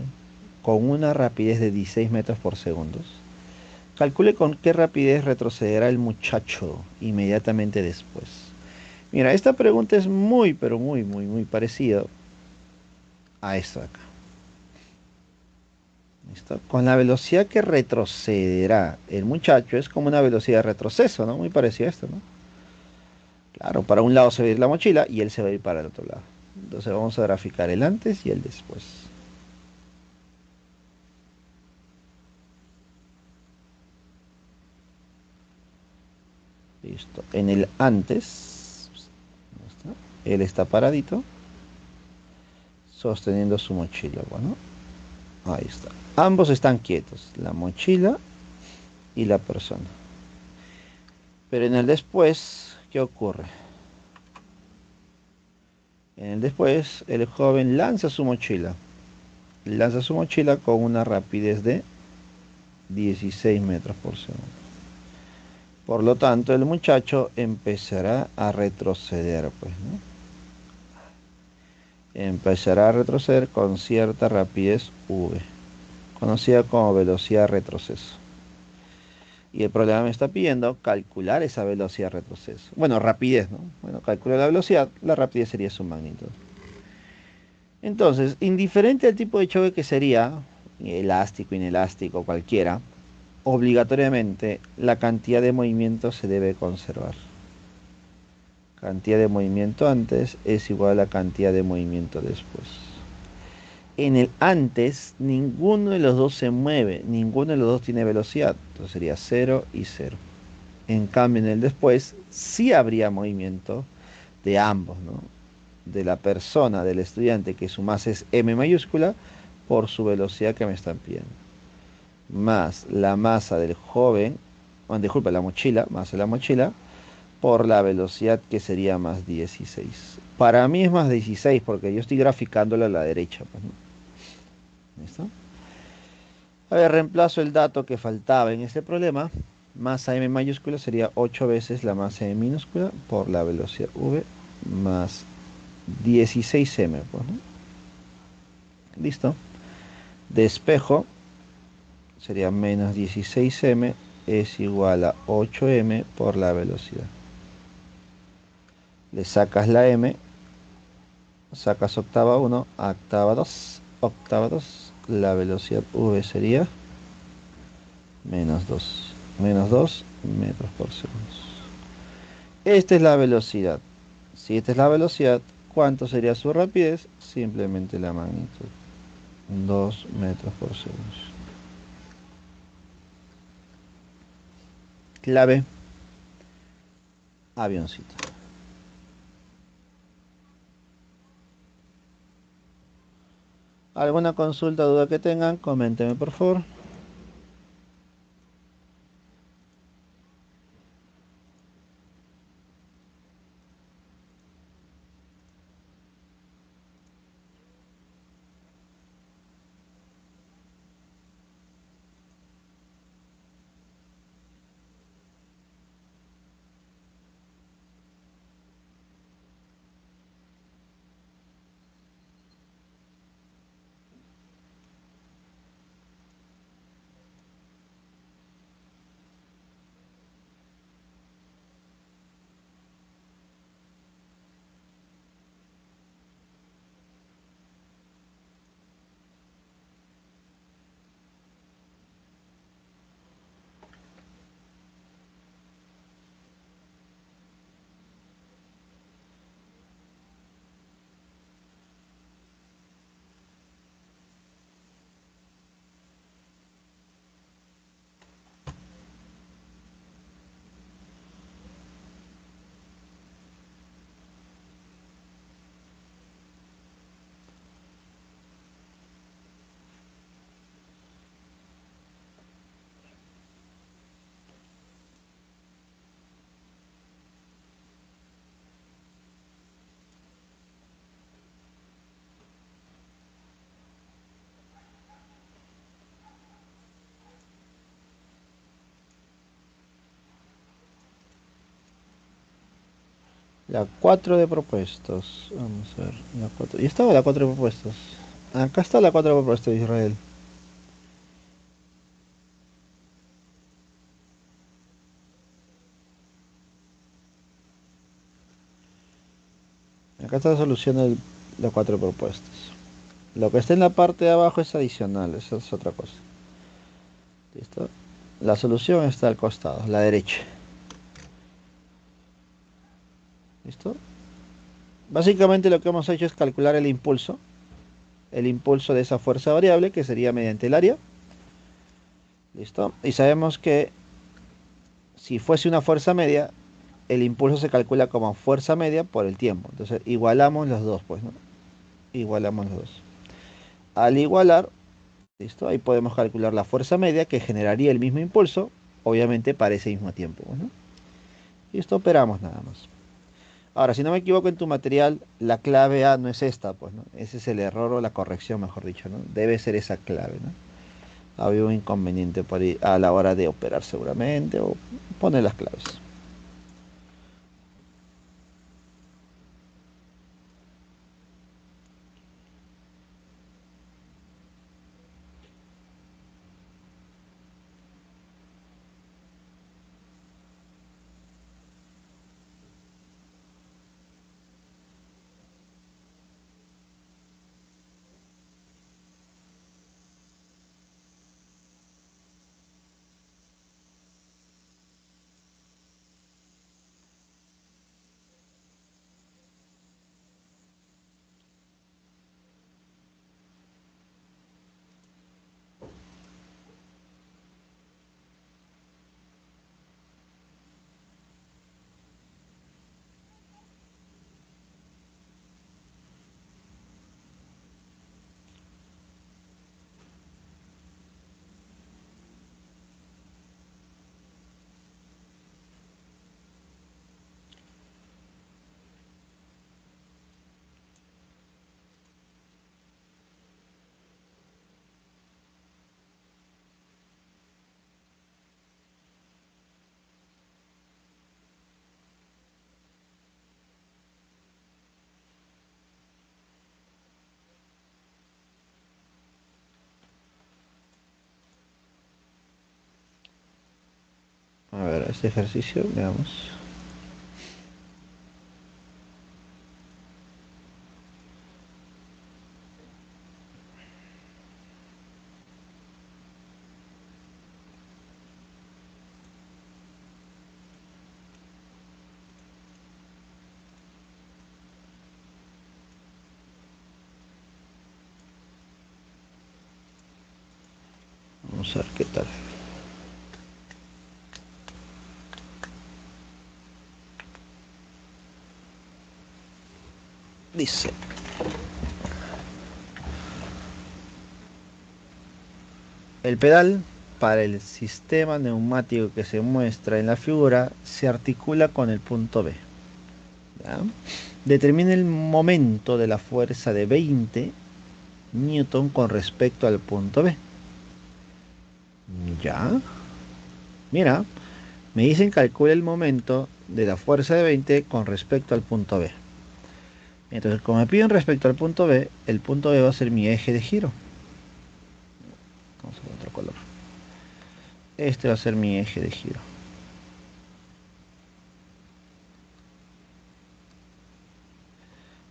con una rapidez de 16 metros por segundo, calcule con qué rapidez retrocederá el muchacho inmediatamente después. Mira, esta pregunta es muy, pero muy, muy, muy parecida a esta de acá. ¿Listo? Con la velocidad que retrocederá el muchacho es como una velocidad de retroceso, ¿no? Muy parecida a esto, ¿no? Claro, para un lado se va a ir la mochila y él se va a ir para el otro lado. Entonces vamos a graficar el antes y el después. Listo. En el antes, él está paradito, sosteniendo su mochila, bueno. Ahí está. Ambos están quietos, la mochila y la persona. Pero en el después, ¿qué ocurre? En el después, el joven lanza su mochila. Lanza su mochila con una rapidez de 16 metros por segundo. Por lo tanto, el muchacho empezará a retroceder, pues, ¿no? Empezará a retroceder con cierta rapidez v, conocida como velocidad de retroceso. Y el problema me está pidiendo calcular esa velocidad de retroceso. Bueno, rapidez, ¿no? Bueno, calculo la velocidad, la rapidez sería su magnitud. Entonces, indiferente al tipo de choque que sería, elástico, inelástico, cualquiera, obligatoriamente la cantidad de movimiento se debe conservar. Cantidad de movimiento antes es igual a la cantidad de movimiento después. En el antes, ninguno de los dos se mueve, ninguno de los dos tiene velocidad, entonces sería 0 y 0. En cambio, en el después, sí habría movimiento de ambos, ¿no? De la persona, del estudiante, que su masa es m mayúscula, por su velocidad que me están pidiendo. Más la masa del joven, disculpa, la mochila, más la mochila, por la velocidad que sería más 16. Para mí es más 16 porque yo estoy graficándolo a la derecha, pues, ¿no? ¿Listo? A ver, reemplazo el dato que faltaba en este problema. Masa m mayúscula sería 8 veces la masa m minúscula por la velocidad v más 16m, pues, ¿no? Listo. Despejo sería menos 16m es igual a 8m por la velocidad. Le sacas la m, sacas octava 1, octava 2, octava 2. La velocidad v sería menos 2 metros por segundo. Esta es la velocidad. Si esta es la velocidad, ¿cuánto sería su rapidez? Simplemente la magnitud. 2 metros por segundo. Clave. Avioncito. ¿Alguna consulta, duda que tengan? Coméntenme, por favor. La 4 de propuestos. Vamos a ver. La 4. ¿Y estaba la 4 de propuestos? Acá está la 4 de propuestos de Israel. Acá está la solución de las 4 propuestas. Lo que está en la parte de abajo es adicional, eso es otra cosa. ¿Listo? La solución está al costado, a la derecha. ¿Listo? Básicamente lo que hemos hecho es calcular el impulso de esa fuerza variable, que sería mediante el área. ¿Listo? Y sabemos que si fuese una fuerza media, el impulso se calcula como fuerza media por el tiempo. Entonces igualamos los dos, pues, ¿no? Igualamos los dos. Al igualar, ¿Listo? Ahí podemos calcular la fuerza media que generaría el mismo impulso, obviamente para ese mismo tiempo, ¿no? Y esto operamos nada más. Ahora, si no me equivoco en tu material, la clave A no es esta, pues, ¿no? Ese es el error o la corrección, mejor dicho, ¿no? Debe ser esa clave, ¿no? Había un inconveniente por ahí a la hora de operar seguramente, o poner las claves. A ver, este ejercicio, veamos. Vamos a ver qué tal. Dice, el pedal para el sistema neumático que se muestra en la figura se articula con el punto B. ¿Ya? Determina el momento de la fuerza de 20 newton con respecto al punto B. Ya. Mira, me dicen calcula el momento de la fuerza de 20 con respecto al punto B. Entonces, como me piden respecto al punto B, el punto B va a ser mi eje de giro. Vamos a ver otro color. Este va a ser mi eje de giro.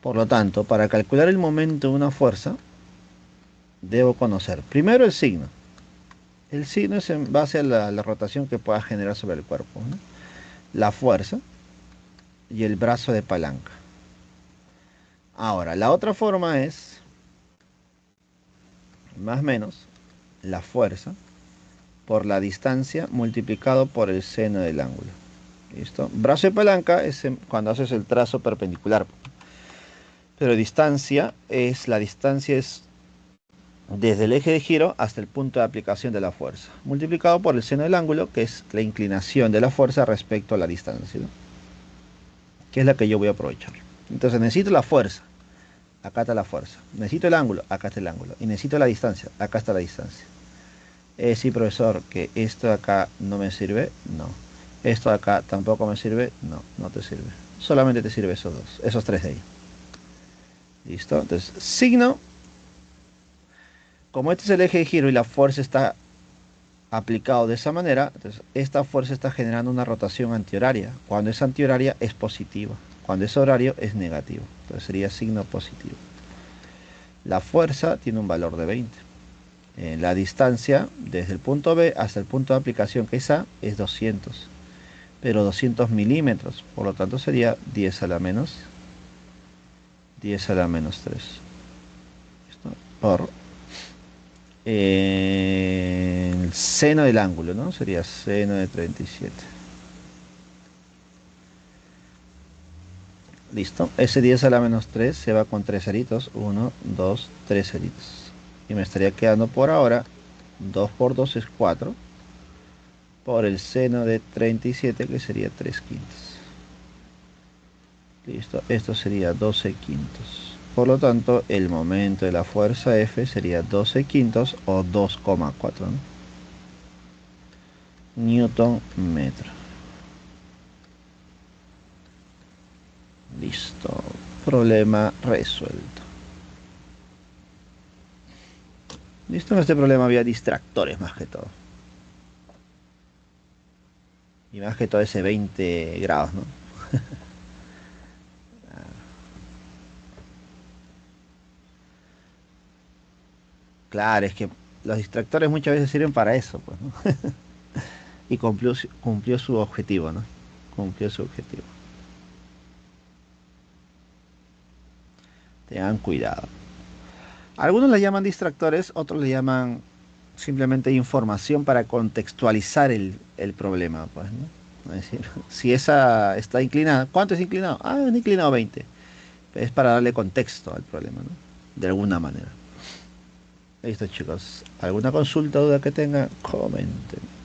Por lo tanto, para calcular el momento de una fuerza, debo conocer primero el signo. El signo es en base a la rotación que pueda generar sobre el cuerpo, ¿no? La fuerza y el brazo de palanca. Ahora, la otra forma es, más o menos, la fuerza por la distancia multiplicado por el seno del ángulo. ¿Listo? Brazo de palanca es cuando haces el trazo perpendicular. Pero la distancia es desde el eje de giro hasta el punto de aplicación de la fuerza, multiplicado por el seno del ángulo, que es la inclinación de la fuerza respecto a la distancia, ¿no? Que es la que yo voy a aprovechar. Entonces necesito la fuerza, acá está la fuerza. Necesito el ángulo, acá está el ángulo. Y necesito la distancia, acá está la distancia. Sí, profesor, que esto de acá no me sirve, no. Esto de acá tampoco me sirve, no, no te sirve. Solamente te sirve esos dos, esos tres de ahí. ¿Listo? Entonces, signo. Como este es el eje de giro y la fuerza está aplicado de esa manera, entonces esta fuerza está generando una rotación antihoraria. Cuando es antihoraria es positiva, cuando es horario es negativo. Entonces sería signo positivo. La fuerza tiene un valor de 20. La distancia desde el punto B hasta el punto de aplicación, que es A, es 200. Pero 200 milímetros, por lo tanto sería 10 a la menos 10 a la menos 3. ¿Listo? Por el seno del ángulo, ¿no? Sería seno de 37. Listo. Ese 10 a la menos 3 se va con 3 ceritos. 1, 2, 3 ceritos. Y me estaría quedando por ahora 2 por 2 es 4 por el seno de 37 que sería 3 quintos. Listo, esto sería 12 quintos. Por lo tanto, el momento de la fuerza F sería 12 quintos o 2,4, ¿no? Newton metro. Listo. Problema resuelto. Listo, en este problema había distractores más que todo. Y más que todo ese 20 grados, ¿no? Claro, es que los distractores muchas veces sirven para eso, pues, ¿no? Y cumplió su objetivo, ¿no? Cumplió su objetivo. Tengan cuidado. Algunos le llaman distractores, otros le llaman simplemente información para contextualizar el problema, pues, ¿no? Es decir, si esa está inclinada, ¿cuánto es inclinado? Ah, es inclinado 20. Es para darle contexto al problema, ¿no? De alguna manera. Listo, chicos. ¿Alguna consulta o duda que tengan? Comenten.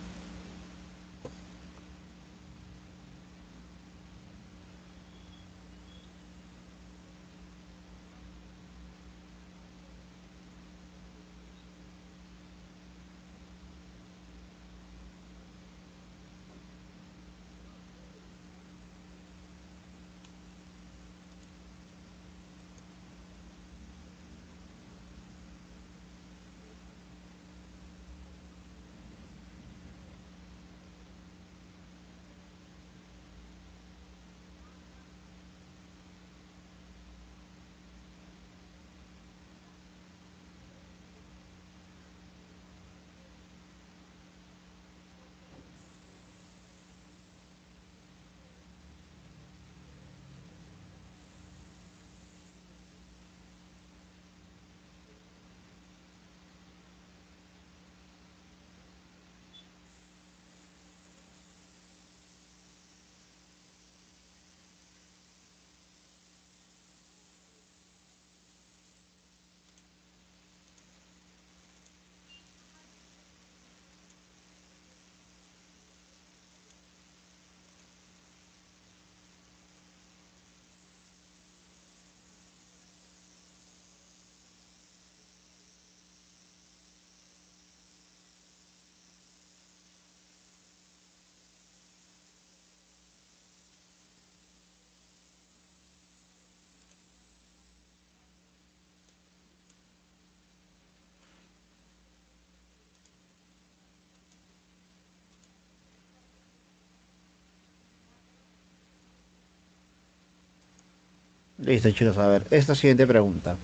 Listo, chicos. A ver, esta siguiente pregunta.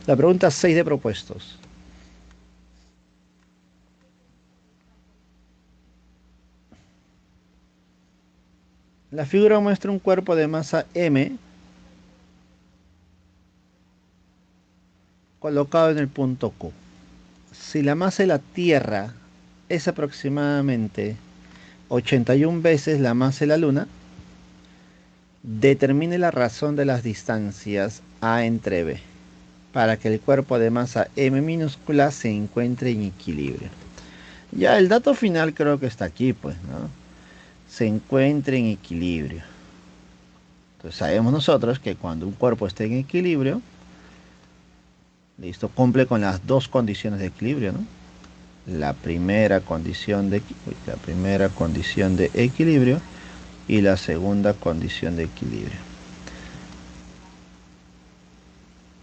La pregunta 6 de propuestos. La figura muestra un cuerpo de masa M colocado en el punto Q. Si la masa de la Tierra es aproximadamente 81 veces la masa de la Luna, determine la razón de las distancias A entre B para que el cuerpo de masa M minúscula se encuentre en equilibrio. Ya el dato final creo que está aquí, pues, ¿no? Se encuentre en equilibrio. Entonces sabemos nosotros que cuando un cuerpo esté en equilibrio, listo, cumple con las dos condiciones de equilibrio, ¿no? La primera condición de equilibrio y la segunda condición de equilibrio.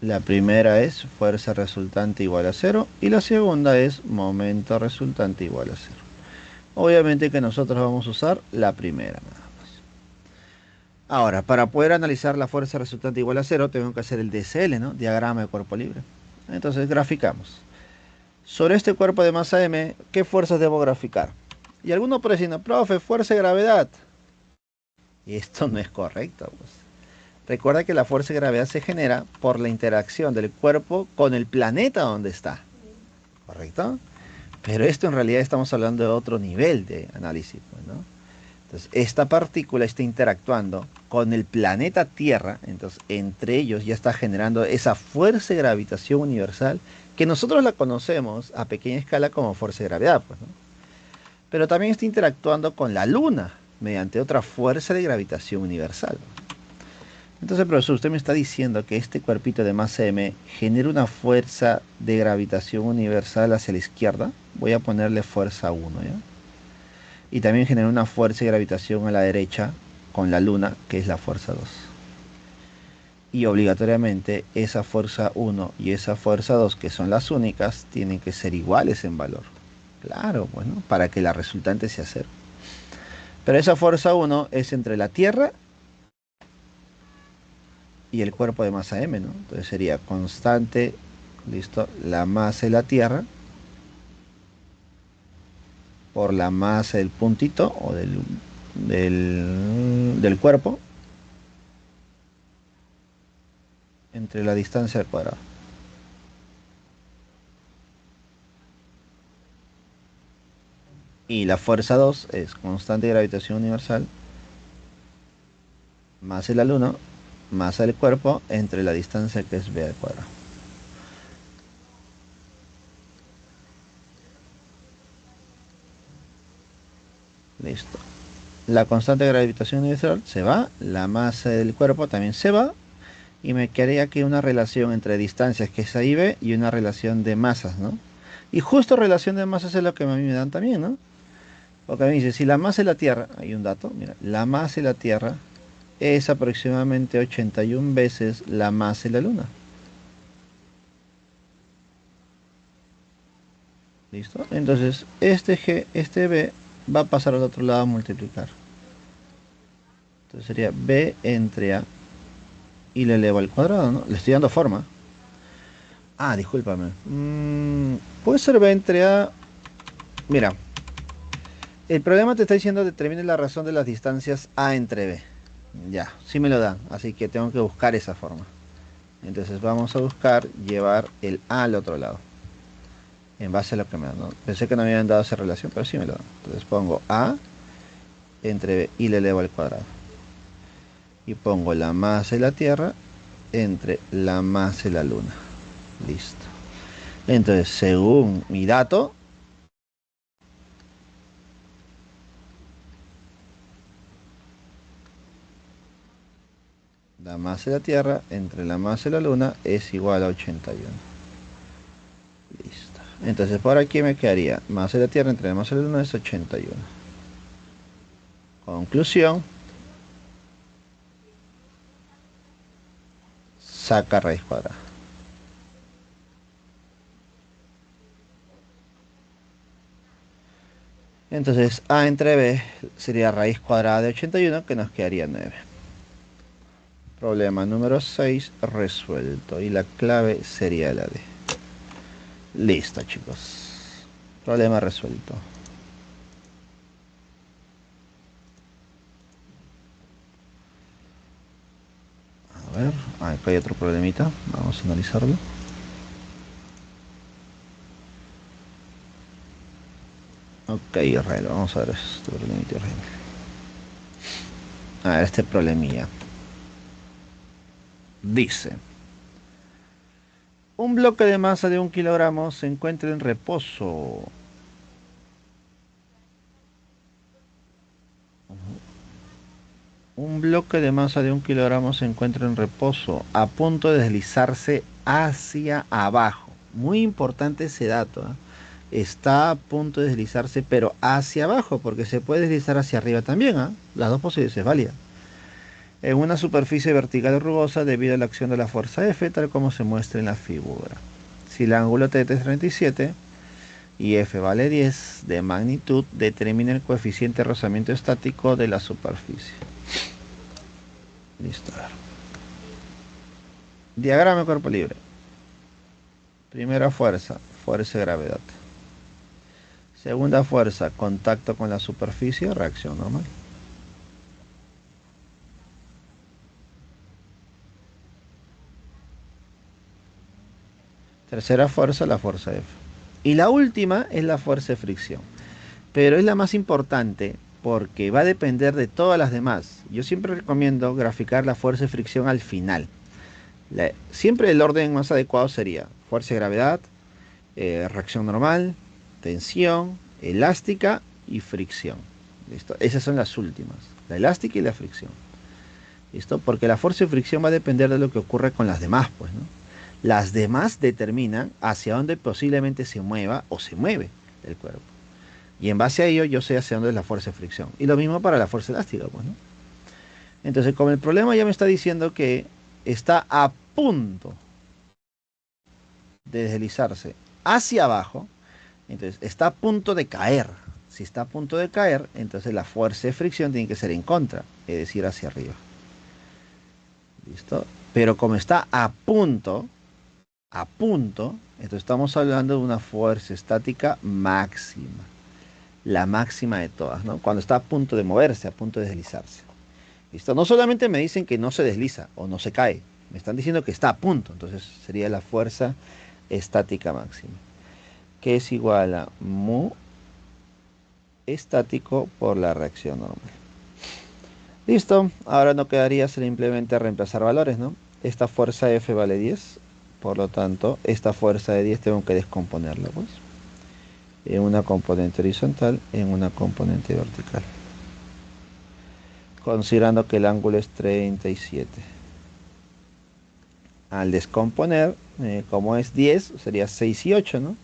La primera es fuerza resultante igual a cero y la segunda es momento resultante igual a cero. Obviamente que nosotros vamos a usar la primera nada más. Ahora, para poder analizar la fuerza resultante igual a cero, tengo que hacer el DCL, ¿no? Diagrama de cuerpo libre. Entonces graficamos. Sobre este cuerpo de masa M, ¿qué fuerzas debo graficar? Y algunos pueden decir, no, profe, fuerza de gravedad. Y esto no es correcto, pues. Recuerda que la fuerza de gravedad se genera por la interacción del cuerpo con el planeta donde está. ¿Correcto? Pero esto en realidad estamos hablando de otro nivel de análisis, pues, ¿no? Entonces, esta partícula está interactuando con el planeta Tierra, entonces entre ellos ya está generando esa fuerza de gravitación universal que nosotros la conocemos a pequeña escala como fuerza de gravedad, pues, ¿no? Pero también está interactuando con la Luna mediante otra fuerza de gravitación universal. Entonces, profesor, usted me está diciendo que este cuerpito de masa m genera una fuerza de gravitación universal hacia la izquierda. Voy a ponerle fuerza 1, ¿ya? Y también genera una fuerza de gravitación a la derecha con la Luna, que es la fuerza 2. Y obligatoriamente esa fuerza 1 y esa fuerza 2, que son las únicas, tienen que ser iguales en valor. Claro, bueno, para que la resultante sea 0. Pero esa fuerza 1 es entre la Tierra y el cuerpo de masa m, ¿no? Entonces sería constante, listo, la masa de la Tierra por la masa del puntito o del cuerpo entre la distancia al cuadrado. Y la fuerza 2 es constante de gravitación universal más el alumno más el cuerpo entre la distancia que es b al cuadrado. Listo. La constante de gravitación universal se va, la masa del cuerpo también se va, y me quedaría aquí una relación entre distancias que es ahí b y una relación de masas, ¿no? Y justo relación de masas es lo que a mí me dan también, ¿no? Porque me dice, si la masa de la Tierra, hay un dato, mira, la masa de la Tierra es aproximadamente 81 veces la masa de la Luna. ¿Listo? Entonces, este G, este B va a pasar al otro lado a multiplicar. Entonces sería B entre A y le elevo al cuadrado, ¿no? Le estoy dando forma. Ah, discúlpame. Puede ser B entre A. Mira, el problema te está diciendo determine la razón de las distancias A entre B. Ya, sí me lo dan, así que tengo que buscar esa forma. Entonces vamos a buscar llevar el A al otro lado. En base a lo que me dan, ¿no? Pensé que no me habían dado esa relación, pero sí me lo dan. Entonces pongo A entre B y le elevo al cuadrado. Y pongo la masa de la Tierra entre la masa de la Luna. Listo. Entonces, según mi dato, la masa de la Tierra entre la masa de la Luna es igual a 81. Listo. Entonces por aquí me quedaría masa de la Tierra entre la masa de la Luna es 81. Conclusión. Saca raíz cuadrada. Entonces A entre B sería raíz cuadrada de 81, que nos quedaría 9. Problema número 6 resuelto. Y la clave sería la D. Listo, chicos. Problema resuelto. A ver, acá hay otro problemita. Vamos a analizarlo. Ok, Israel, vamos a ver este problemita, Israel. A ver, este problemilla. Dice: un bloque de masa de 1 kilogramo se encuentra en reposo. Un bloque de masa de 1 kilogramo se encuentra en reposo, a punto de deslizarse hacia abajo. Muy importante ese dato, ¿eh? Está a punto de deslizarse, pero hacia abajo, porque se puede deslizar hacia arriba también, ¿eh? Las dos posibilidades es válida. En una superficie vertical rugosa debido a la acción de la fuerza F, tal como se muestra en la figura. Si el ángulo θ es 37 y F vale 10 de magnitud, determina el coeficiente de rozamiento estático de la superficie. Listo. Diagrama de cuerpo libre. Primera fuerza, fuerza de gravedad. Segunda fuerza, contacto con la superficie, reacción normal. Tercera fuerza, la fuerza F. Y la última es la fuerza de fricción. Pero es la más importante porque va a depender de todas las demás. Yo siempre recomiendo graficar la fuerza de fricción al final. Siempre el orden más adecuado sería fuerza de gravedad, reacción normal, tensión, elástica y fricción. ¿Listo? Esas son las últimas, la elástica y la fricción. ¿Listo? Porque la fuerza de fricción va a depender de lo que ocurre con las demás, pues, ¿no? Las demás determinan hacia dónde posiblemente se mueva o se mueve el cuerpo. Y en base a ello yo sé hacia dónde es la fuerza de fricción. Y lo mismo para la fuerza elástica, pues, ¿no? Entonces, como el problema ya me está diciendo que está a punto de deslizarse hacia abajo, entonces está a punto de caer. Si está a punto de caer, entonces la fuerza de fricción tiene que ser en contra, es decir, hacia arriba. ¿Listo? Pero como está a punto, entonces estamos hablando de una fuerza estática máxima. La máxima de todas, ¿no? Cuando está a punto de moverse, a punto de deslizarse. ¿Listo? No solamente me dicen que no se desliza o no se cae, me están diciendo que está a punto, entonces sería la fuerza estática máxima, que es igual a mu estático por la reacción normal. Listo, ahora no quedaría simplemente reemplazar valores, ¿no? Esta fuerza F vale 10, por lo tanto, esta fuerza de 10 tengo que descomponerla, pues, en una componente horizontal, en una componente vertical, considerando que el ángulo es 37. Al descomponer, como es 10, sería 6 y 8, ¿no?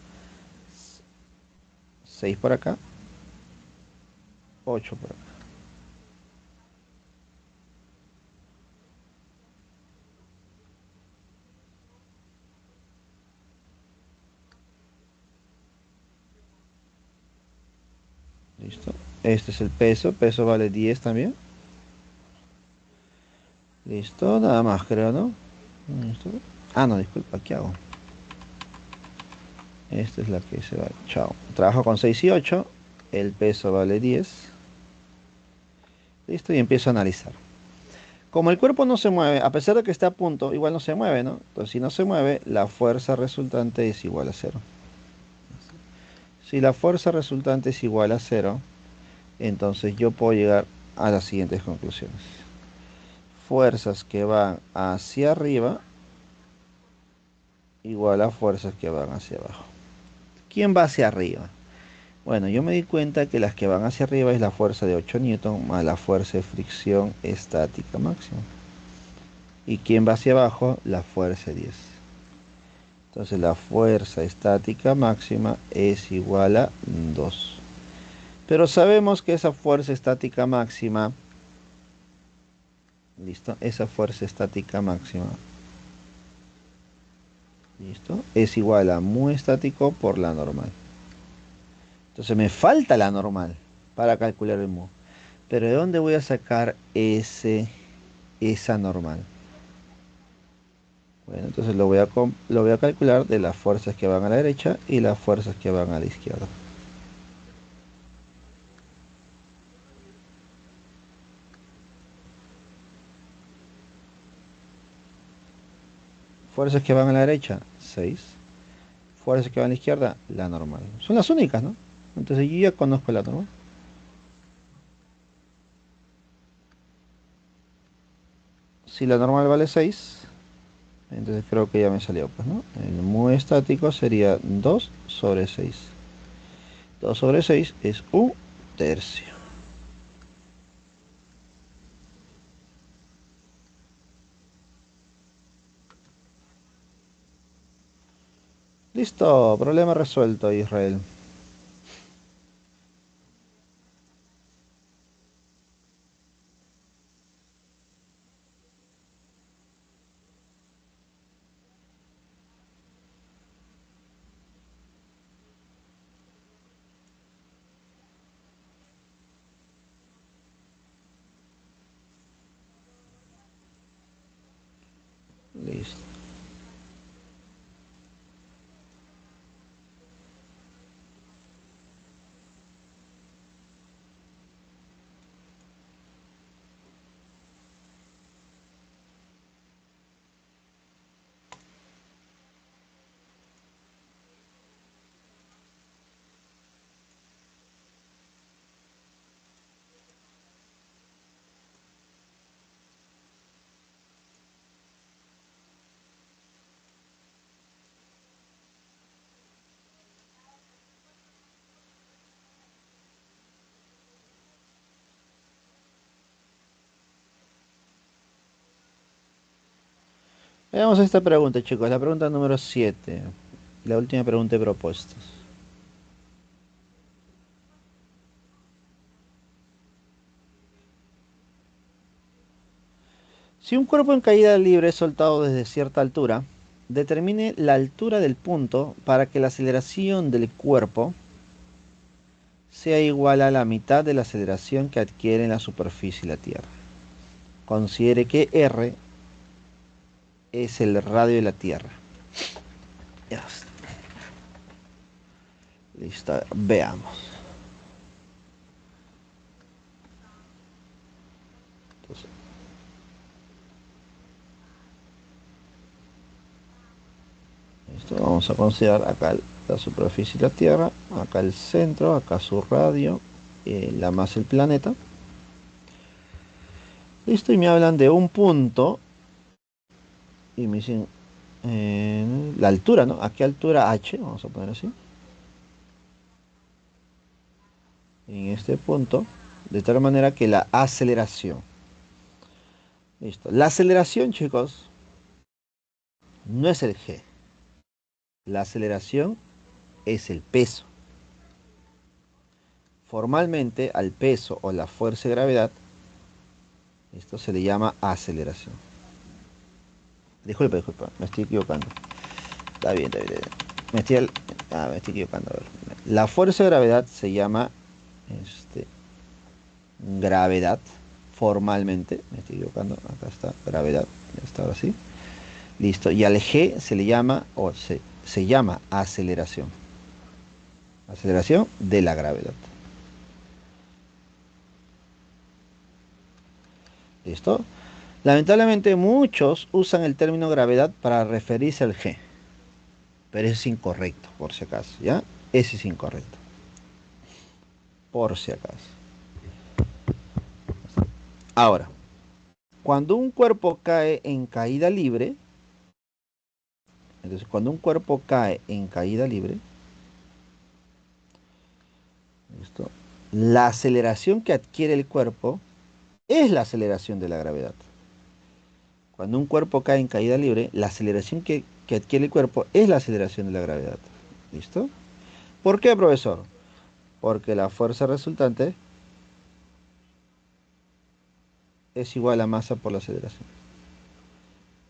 6 por acá, 8 por acá. Listo. Este es el peso. Peso vale 10 también. Listo. Nada más creo, ¿no? Listo. Ah, no, disculpa. ¿Qué hago? Esta es la que se va. Chao. Trabajo con 6 y 8. El peso vale 10. Listo. Y empiezo a analizar. Como el cuerpo no se mueve, a pesar de que esté a punto, igual no se mueve, ¿no? Entonces, si no se mueve, la fuerza resultante es igual a 0. Si la fuerza resultante es igual a 0, entonces yo puedo llegar a las siguientes conclusiones. Fuerzas que van hacia arriba igual a fuerzas que van hacia abajo. ¿Quién va hacia arriba? Bueno, yo me di cuenta que las que van hacia arriba es la fuerza de 8 newton más la fuerza de fricción estática máxima. ¿Y quién va hacia abajo? La fuerza de 10. Entonces la fuerza estática máxima es igual a 2. Pero sabemos que esa fuerza estática máxima, listo, esa fuerza estática máxima, listo, es igual a mu estático por la normal. Entonces me falta la normal para calcular el mu. Pero ¿de dónde voy a sacar esa normal? Bueno, entonces lo voy a calcular de las fuerzas que van a la derecha y las fuerzas que van a la izquierda. Fuerzas que van a la derecha, 6. Fuerzas que van a la izquierda, la normal. Son las únicas, ¿no? Entonces yo ya conozco la normal. Si la normal vale 6, entonces creo que ya me salió, pues, ¿no? El mu estático sería 2 sobre 6. 2 sobre 6 es un tercio. Listo, problema resuelto, Israel. Listo. Veamos esta pregunta, chicos. La pregunta número 7. La última pregunta de propuestos. Si un cuerpo en caída libre es soltado desde cierta altura, determine la altura del punto para que la aceleración del cuerpo sea igual a la mitad de la aceleración que adquiere en la superficie de la Tierra. Considere que R es el radio de la Tierra. Ya está. Listo, veamos. Entonces, listo, vamos a considerar acá la superficie de la Tierra, acá el centro, acá su radio, la masa del planeta. Listo, y me hablan de un punto y me dicen la altura, ¿no? ¿A qué altura H? Vamos a poner así. En este punto, de tal manera que la aceleración. Listo. La aceleración, chicos, no es el G. La aceleración es el peso. Formalmente, al peso o la fuerza de gravedad, esto se le llama aceleración. Disculpa, me estoy equivocando. Está bien, está bien. Me estoy equivocando. A ver. La fuerza de gravedad se llama gravedad, formalmente. Me estoy equivocando. Acá está, gravedad. Ya está, ahora sí. Listo. Y al G se le llama, se llama aceleración. Aceleración de la gravedad. ¿Listo? Lamentablemente muchos usan el término gravedad para referirse al G. Pero eso es incorrecto, por si acaso, ¿ya? Ese es incorrecto. Por si acaso. Ahora, cuando un cuerpo cae en caída libre, entonces cuando un cuerpo cae en caída libre, ¿listo? La aceleración que adquiere el cuerpo es la aceleración de la gravedad. Cuando un cuerpo cae en caída libre, la aceleración que adquiere el cuerpo es la aceleración de la gravedad. ¿Listo? ¿Por qué, profesor? Porque la fuerza resultante es igual a masa por la aceleración.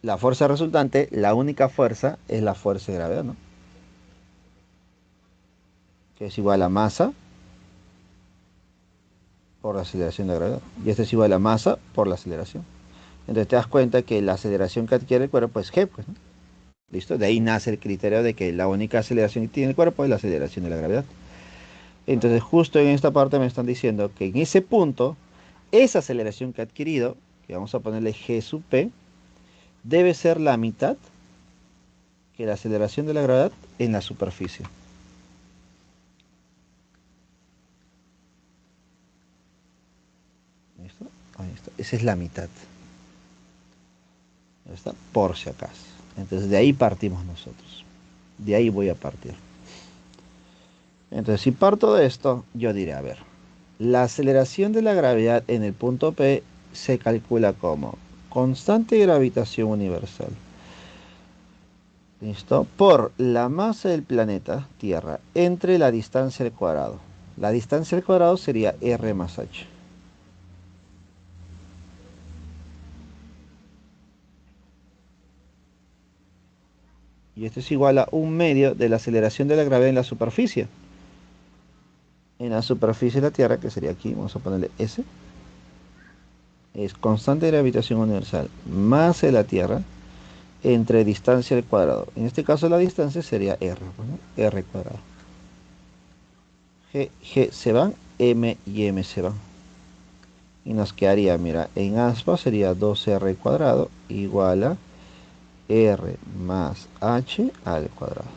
La fuerza resultante, la única fuerza, es la fuerza de gravedad, ¿no? Que es igual a masa por la aceleración de la gravedad. Y esto es igual a masa por la aceleración. Entonces te das cuenta que la aceleración que adquiere el cuerpo es G, pues, ¿no? ¿Listo? De ahí nace el criterio de que la única aceleración que tiene el cuerpo es la aceleración de la gravedad. Entonces justo en esta parte me están diciendo que en ese punto, esa aceleración que ha adquirido, que vamos a ponerle G sub P, debe ser la mitad que la aceleración de la gravedad en la superficie. ¿Listo? Ahí está. Esa es la mitad. ¿Ya está? Por si acaso. Entonces de ahí partimos nosotros. De ahí voy a partir. Entonces si parto de esto, yo diré, a ver, la aceleración de la gravedad en el punto P se calcula como constante de gravitación universal. ¿Listo? Por la masa del planeta Tierra entre la distancia al cuadrado. La distancia al cuadrado sería R más H. Y esto es igual a un medio de la aceleración de la gravedad en la superficie. En la superficie de la Tierra, que sería aquí, vamos a ponerle S, es constante de gravitación universal, masa de la Tierra, entre distancia al cuadrado. En este caso la distancia sería R, ¿no? R cuadrado. G se van, M y M se van. Y nos quedaría, mira, en aspa sería 2R cuadrado igual a R más H al cuadrado.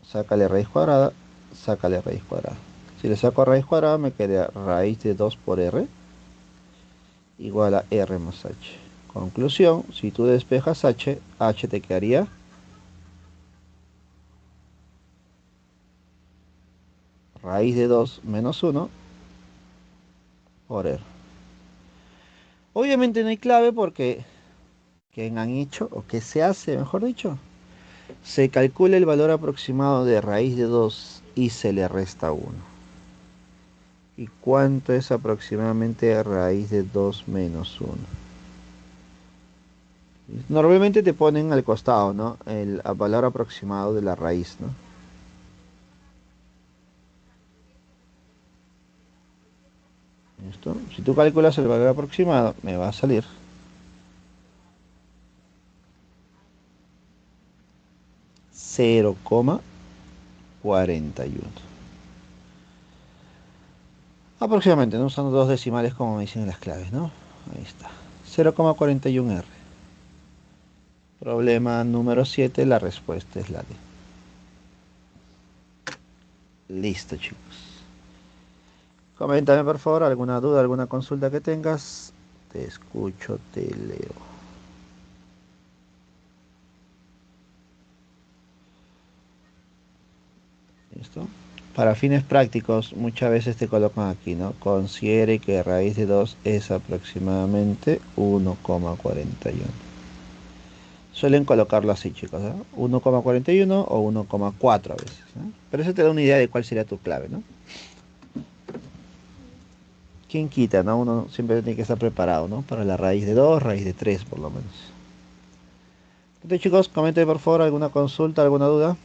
Sácale raíz cuadrada, sácale raíz cuadrada. Si le saco raíz cuadrada me queda raíz de 2 por R igual a R más H. Conclusión, si tú despejas H, H te quedaría raíz de 2 menos 1 por R. Obviamente no hay clave porque, ¿qué han hecho? ¿O qué se hace, mejor dicho? Se calcula el valor aproximado de raíz de 2 y se le resta 1. ¿Y cuánto es aproximadamente raíz de 2 menos 1? Normalmente te ponen al costado, ¿no? El valor aproximado de la raíz, ¿no? ¿Listo? Si tú calculas el valor aproximado, me va a salir 0,41. Aproximadamente, ¿no? Usando dos decimales como me dicen en las claves, ¿no? Ahí está. 0,41R. Problema número 7, la respuesta es la D. Listo, chicos. Coméntame por favor alguna duda, alguna consulta que tengas. Te escucho, te leo. ¿Listo? Para fines prácticos, muchas veces te colocan aquí, ¿no? Considere que raíz de 2 es aproximadamente 1,41. Suelen colocarlo así, chicos, ¿no? 1,41 o 1,4 a veces, ¿no? Pero eso te da una idea de cuál sería tu clave, ¿no? ¿Quién quita, no? Uno siempre tiene que estar preparado, ¿no? Para la raíz de 2, raíz de 3, por lo menos. Entonces, chicos, comenten por favor alguna consulta, alguna duda.